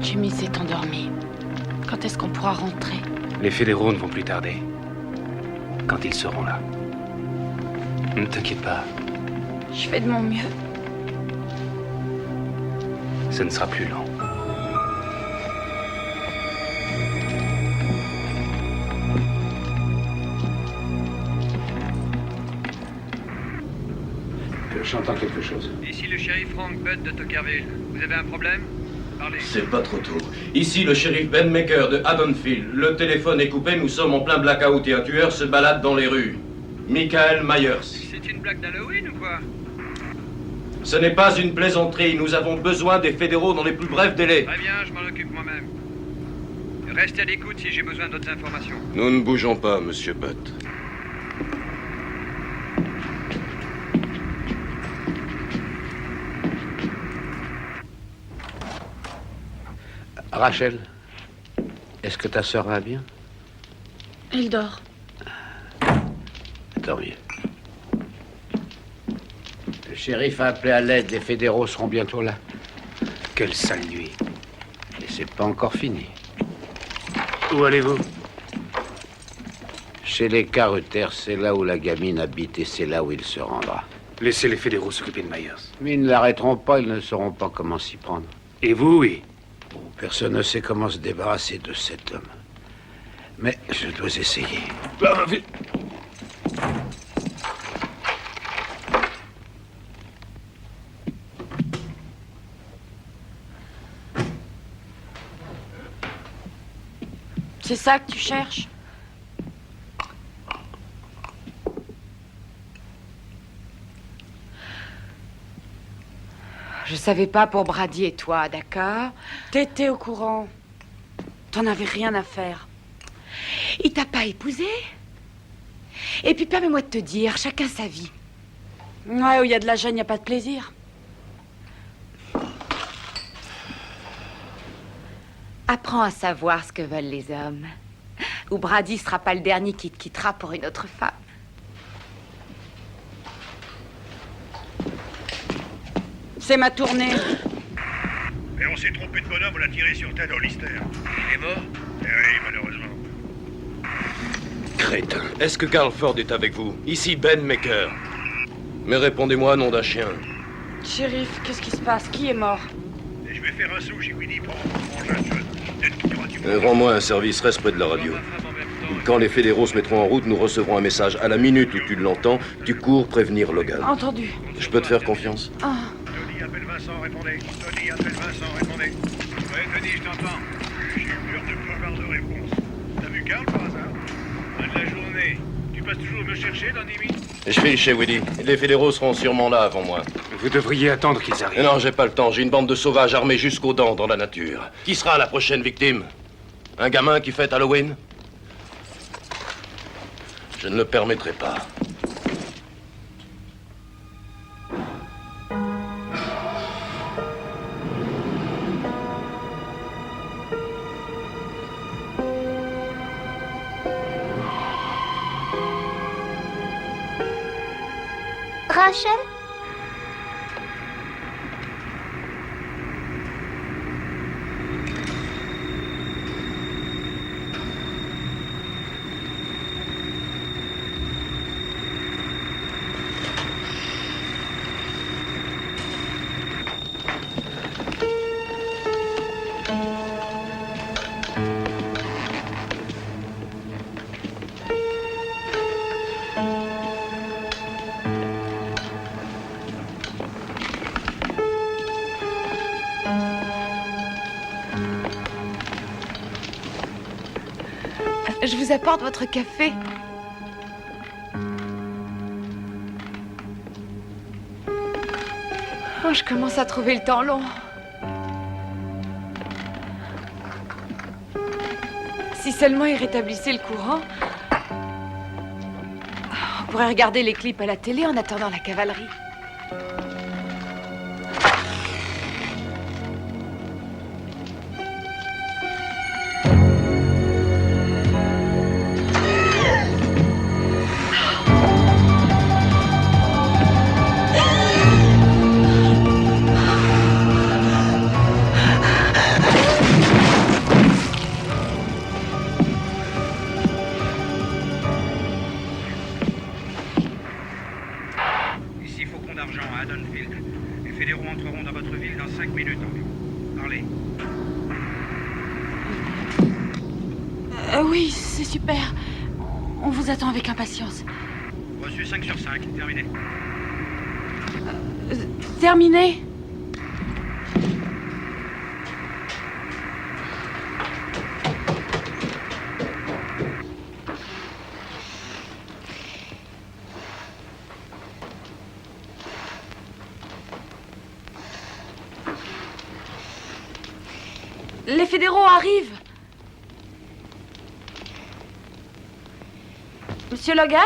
Jimmy s'est endormi. Quand est-ce qu'on pourra rentrer? Les fédéraux ne vont plus tarder. Quand ils seront là. Ne t'inquiète pas, Je fais de mon mieux. ce ne sera plus long. J'entends quelque chose. Ici le shérif Frank Budd de Tocqueville. Vous avez un problème? Parlez. C'est pas trop tôt. Ici le shérif Ben Maker de Haddonfield. Le téléphone est coupé, nous sommes en plein blackout et un tueur se balade dans les rues. Michael Myers. C'est une blague d'Halloween ou quoi? Ce n'est pas une plaisanterie, nous avons besoin des fédéraux dans les plus brefs délais. Très bien, je m'en occupe moi-même. Restez à l'écoute si j'ai besoin d'autres informations. Nous ne bougeons pas, monsieur Butt. Rachel, est-ce que ta sœur va bien? Elle dort. Tant mieux. Le shérif a appelé à l'aide, les fédéraux seront bientôt là. Quelle sale nuit. Et c'est pas encore fini. Où allez-vous? Chez les Carruthers, c'est là où la gamine habite et c'est là où il se rendra. Laissez les fédéraux s'occuper de Myers. Mais ils ne l'arrêteront pas, ils ne sauront pas comment s'y prendre. Et vous, oui? Personne ne sait comment se débarrasser de cet homme. Mais je dois essayer. C'est ça que tu cherches? Je savais pas pour Brady et toi, d'accord? T'étais au courant. T'en avais rien à faire. Il t'a pas épousé? Et puis permets-moi de te dire, chacun sa vie. Ouais, où il y a de la gêne, il n'y a pas de plaisir. Apprends à savoir ce que veulent les hommes. Ou Brady sera pas le dernier qui te quittera pour une autre femme. C'est ma tournée. Mais on s'est trompé de bonhomme, on l'a tiré sur Ted Hollister. Il est mort? Eh oui, malheureusement. Crétin. Est-ce que Carl Ford est avec vous? Ici Ben Maker. Mais répondez-moi, nom d'un chien. Shérif, qu'est-ce qui se passe? Qui est mort? Et je vais faire un saut chez Winnie pour mon jeune jeune. Peut-être qu'il y aura du monde. Rends-moi un service, reste près de la radio. Quand les fédéraux se mettront en route, nous recevrons un message. À la minute où tu l'entends, tu cours prévenir Logan. Entendu. Je peux te faire confiance? Ah. Tony, appelle Vincent, répondez. Tony, appelle Vincent, répondez. Ouais, Tony, je t'entends. J'ai eu peur de ne pas avoir de réponse. T'as vu Carl par hasard? Fin de la journée. Tu passes toujours me chercher dans 10 minutes? Je file chez Willy. Les fédéraux seront sûrement là avant moi. Vous devriez attendre qu'ils arrivent. Non, j'ai pas le temps. J'ai une bande de sauvages armés jusqu'aux dents dans la nature. Qui sera la prochaine victime? Un gamin qui fête Halloween? Je ne le permettrai pas. Rachel? Je vous apporte votre café. Oh, je commence à trouver le temps long. Si seulement il rétablissait le courant, on pourrait regarder les clips à la télé en attendant la cavalerie. Haddonfield. Les fédéraux entreront dans votre ville dans 5 minutes environ. Parlez. Oui, c'est super. On vous attend avec impatience. Reçu 5 sur 5. Terminé. Terminé? Les fédéraux arrivent. Monsieur Logan?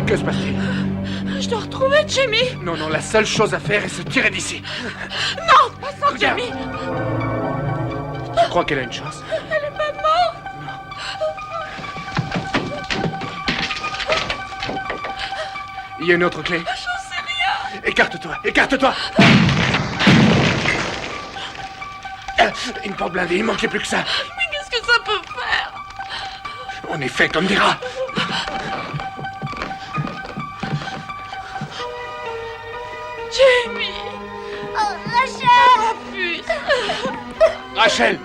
Que se passe-t-il? Je dois retrouver Jamie. Non, non, la seule chose à faire est se tirer d'ici. Non, pas sans Regarde. Jamie. Tu crois qu'elle a une chance? Elle est pas morte. Il y a une autre clé. J'en sais rien. Écarte-toi, écarte-toi. Une porte blindée, il manquait plus que ça. Mais qu'est-ce que ça peut faire? On est fait comme des rats. Jamie. Oh, Rachel. Oh, putain. Rachel,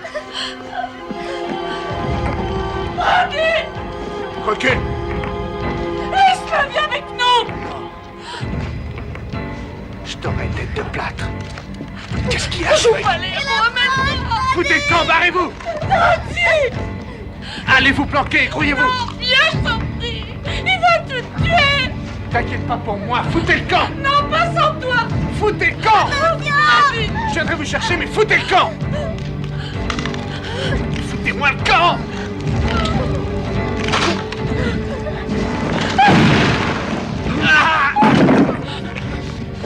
Allez. recule. Laisse-la, viens avec nous. Je t'aurai tête de plâtre. Qu'est-ce qu'il a Joue fait? pas les héros maintenant. Foutez le camp, barrez-vous. Nancy. Allez vous planquer, grouillez-vous. Non, viens, je t'en prie. Il va te tuer. T'inquiète pas pour moi, foutez le camp. Non, pas sans toi. Foutez le camp. Vas-y. Je viendrai vous chercher, mais foutez le camp. Foutez-moi le camp.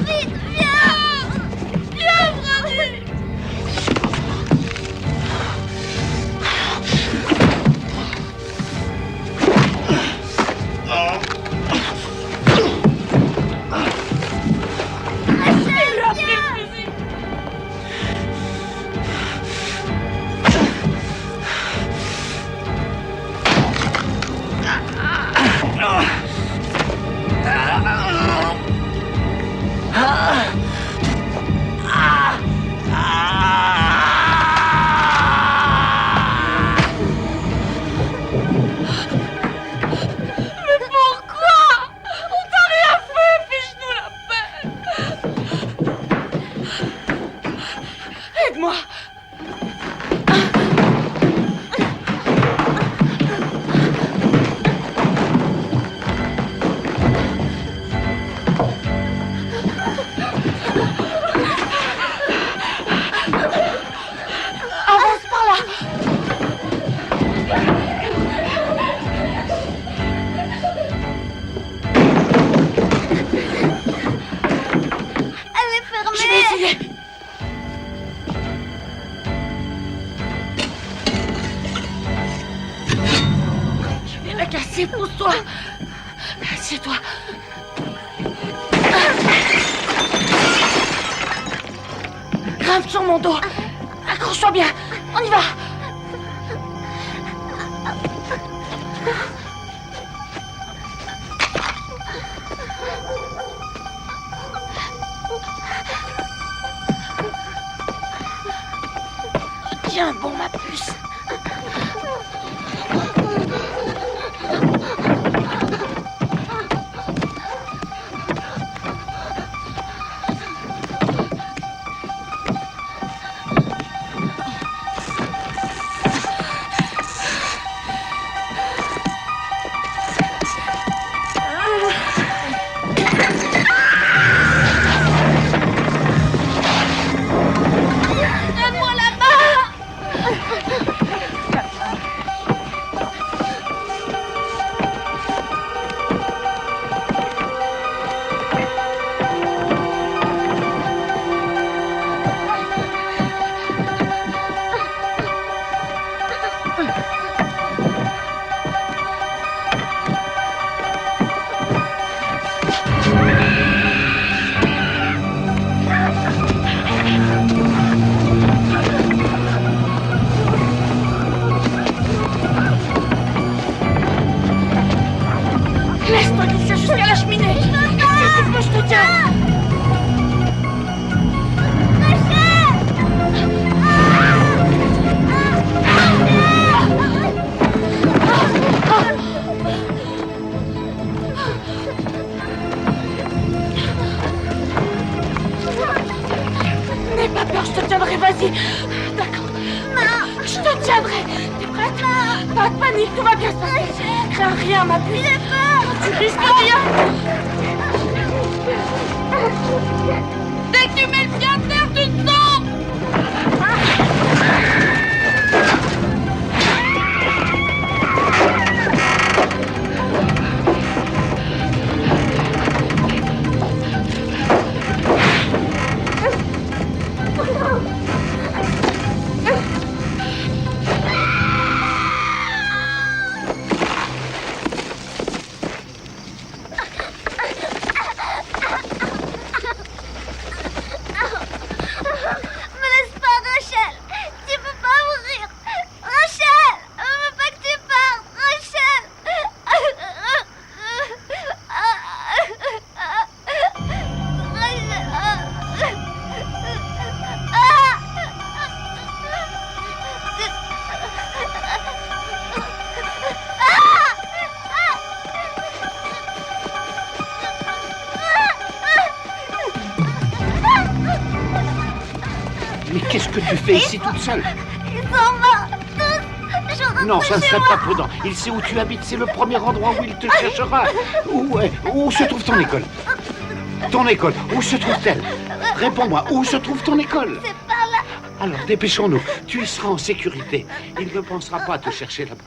Vite, viens. Viens, Brady. Il lui a pris le fusil. Mais pourquoi? On t'a rien fait, fiche-nous la paix. Aide-moi. Avance par là. Elle est fermée. Je vais essayer. Je vais la casser, pousse-toi. Assieds-toi. Grimpe sur mon dos. Accroche-toi bien. On y va. Tiens bon, ma puce. la cheminée. Écoute-moi, je te tiens. N'aie pas peur, je te tiendrai, vas-y. D'accord. Je te tiendrai. T'es prête? Pas de panique, tout va bien se passer. Crains rien, ma puce. J'ai peur. Tu risques rien. Dès que tu mets le pied à terre, tu te tombes. Mais qu'est-ce que tu fais ici toute seule? Ils sont morts, tous. Non, ça ne serait pas prudent. Il sait où tu habites, c'est le premier endroit où il te cherchera. Où se trouve ton école? Ton école, où se trouve-t-elle? Réponds-moi, où se trouve ton école? C'est par là. Alors dépêchons-nous, tu y seras en sécurité. Il ne pensera pas à te chercher là-bas.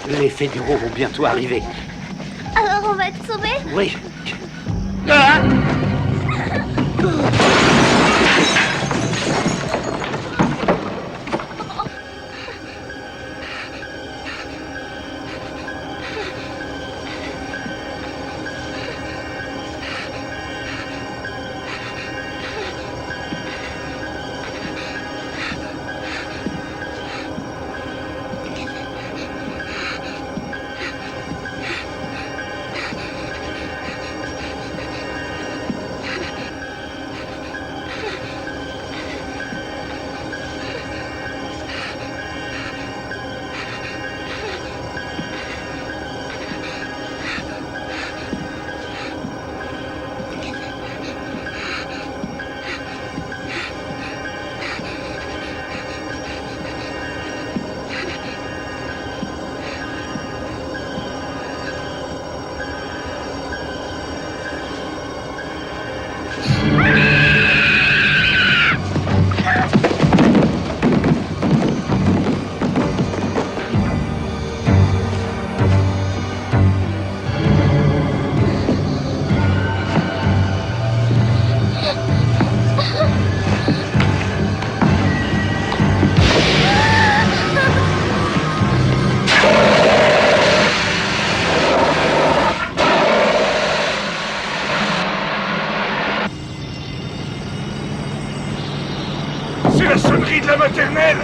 Les fédéraux vont bientôt arriver. Alors on va être sauvés? Oui. C'est la sonnerie de la maternelle!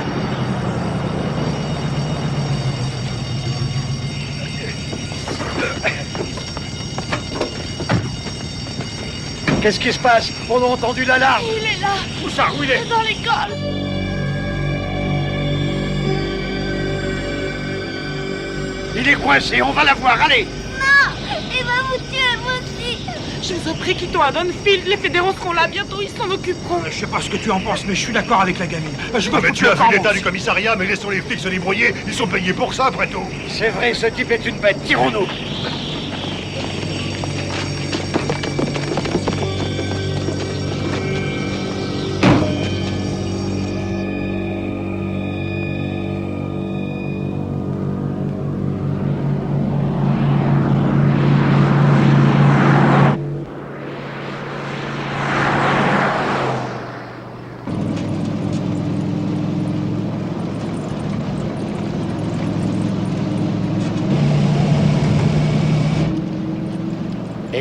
Qu'est-ce qui se passe? On a entendu l'alarme. Il est là. Où ça? Où il est? Dans l'école. Il est coincé, on va l'avoir, allez! Non! Il va vous tuer, vous aussi! Je vous en prie, quittons Haddonfield. Les fédéraux seront là bientôt, ils s'en occuperont. Je sais pas ce que tu en penses, mais je suis d'accord avec la gamine. Je veux mais tu as vu l'état du commissariat, mais laissons les flics se débrouiller. Ils sont payés pour ça, après tout. C'est vrai, ce type est une bête. Tirons-nous.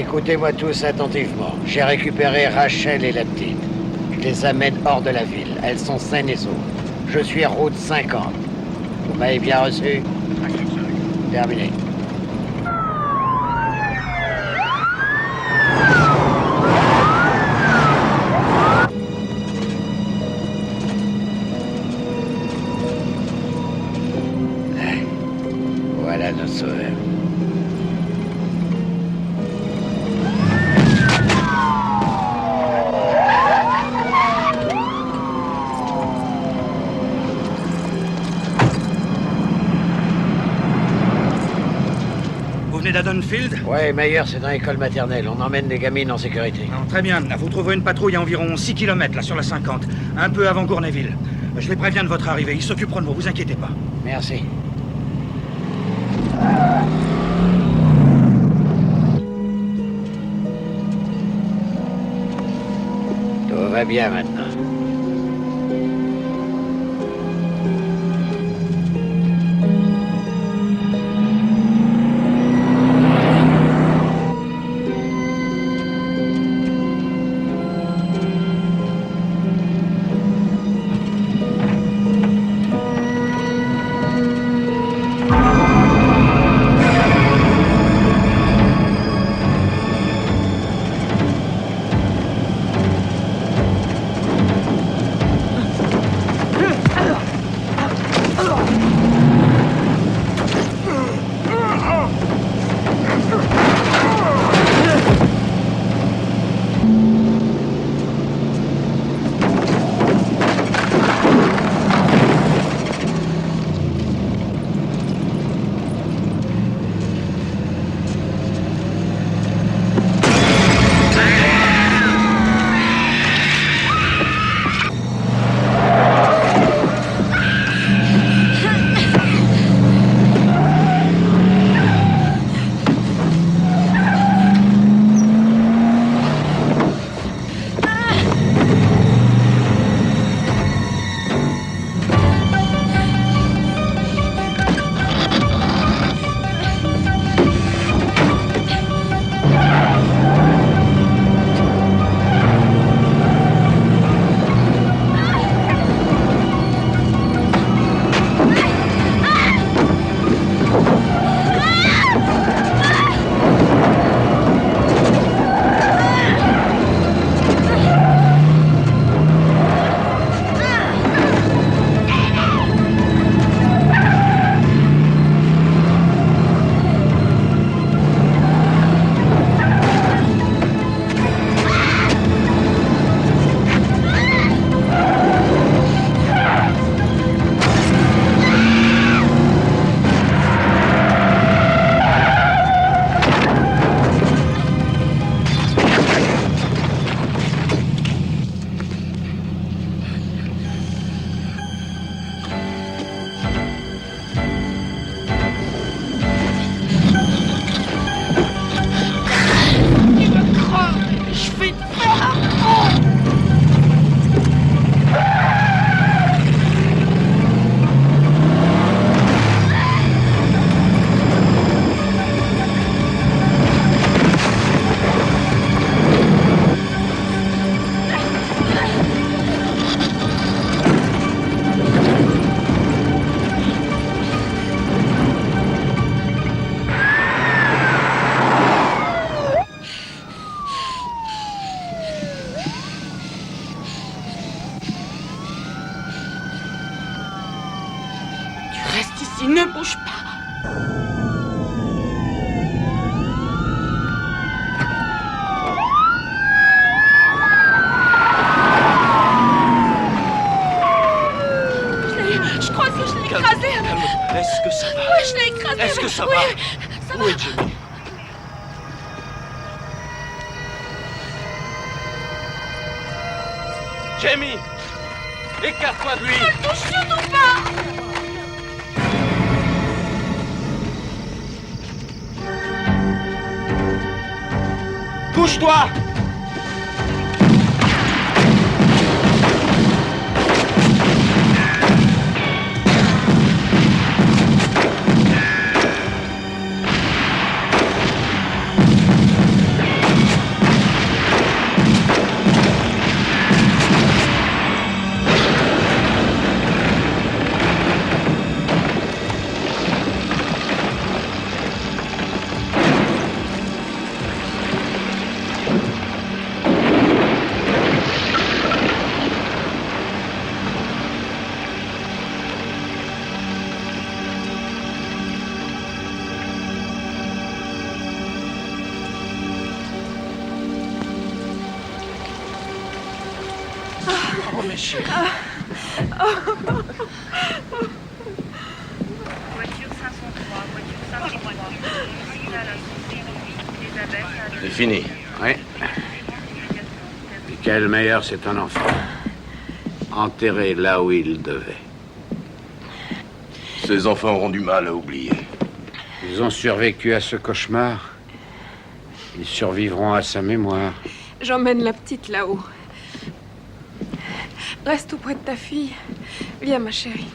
Écoutez-moi tous attentivement. J'ai récupéré Rachel et la petite. Je les amène hors de la ville. Elles sont saines et sauves. Je suis route 50. Vous m'avez bien reçu? Terminé. Voilà notre sauveur. Vous venez d'Haddonfield? Ouais, Mayer, c'est dans l'école maternelle. On emmène des gamines en sécurité. Non, très bien. Vous trouverez une patrouille à environ 6 km, là, sur la 50. Un peu avant Gournayville. Je les préviens de votre arrivée. Ils s'occuperont de vous inquiétez pas. Merci. Tout va bien maintenant. Ne bouge pas. Je crois que je l'ai écrasé. Est-ce que ça va? Oui, je l'ai écrasé. Est-ce que ça oui, va? Ça Où va. est Jimmy? Jamie! Écarte-toi de lui! Ne le touche surtout pas! Bouge-toi! chérie. C'est fini. Oui. Michael Mayer, c'est un enfant. Enterré là où il devait. Ces enfants auront du mal à oublier. Ils ont survécu à ce cauchemar. Ils survivront à sa mémoire. J'emmène la petite là-haut. Reste auprès de ta fille. Viens, ma chérie.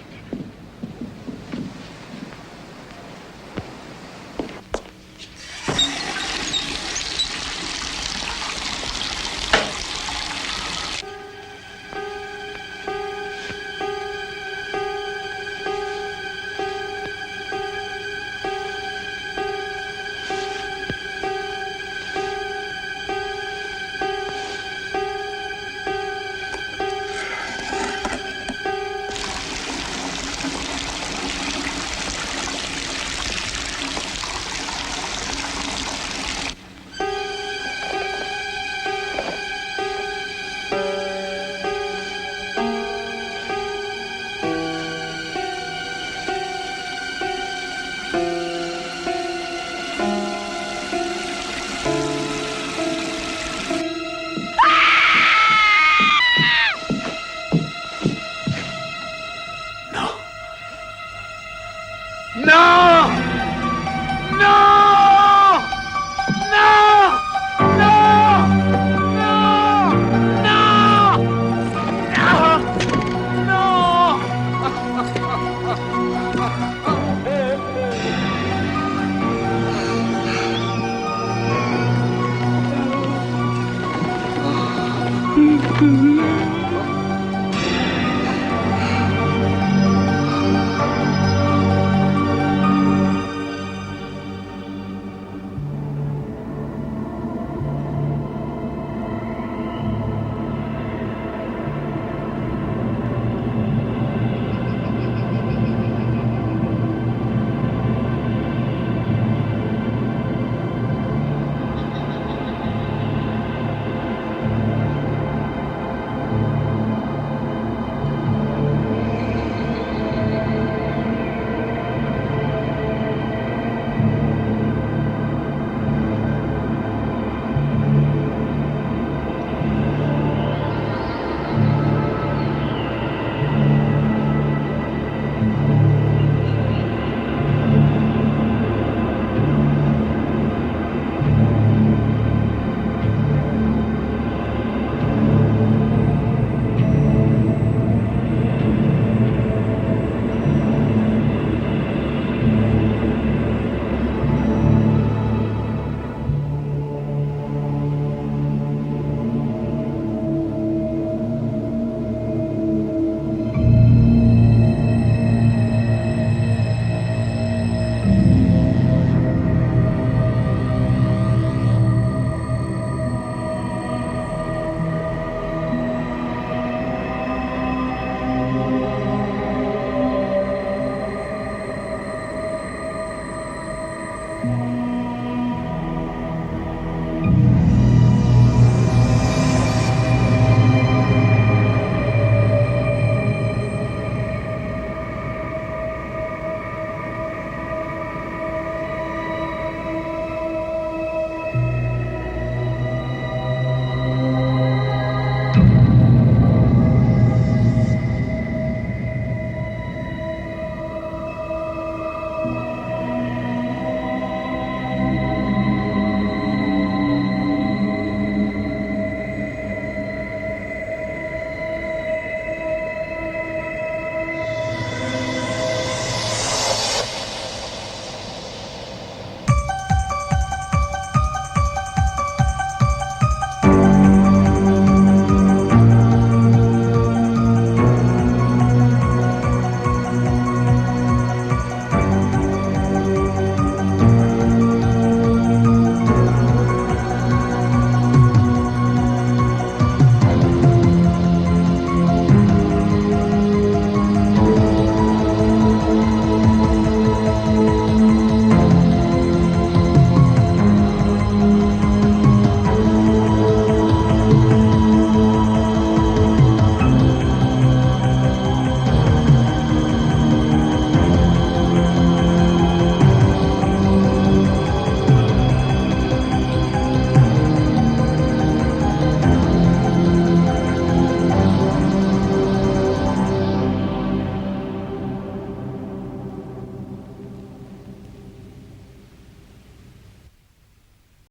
Thank you.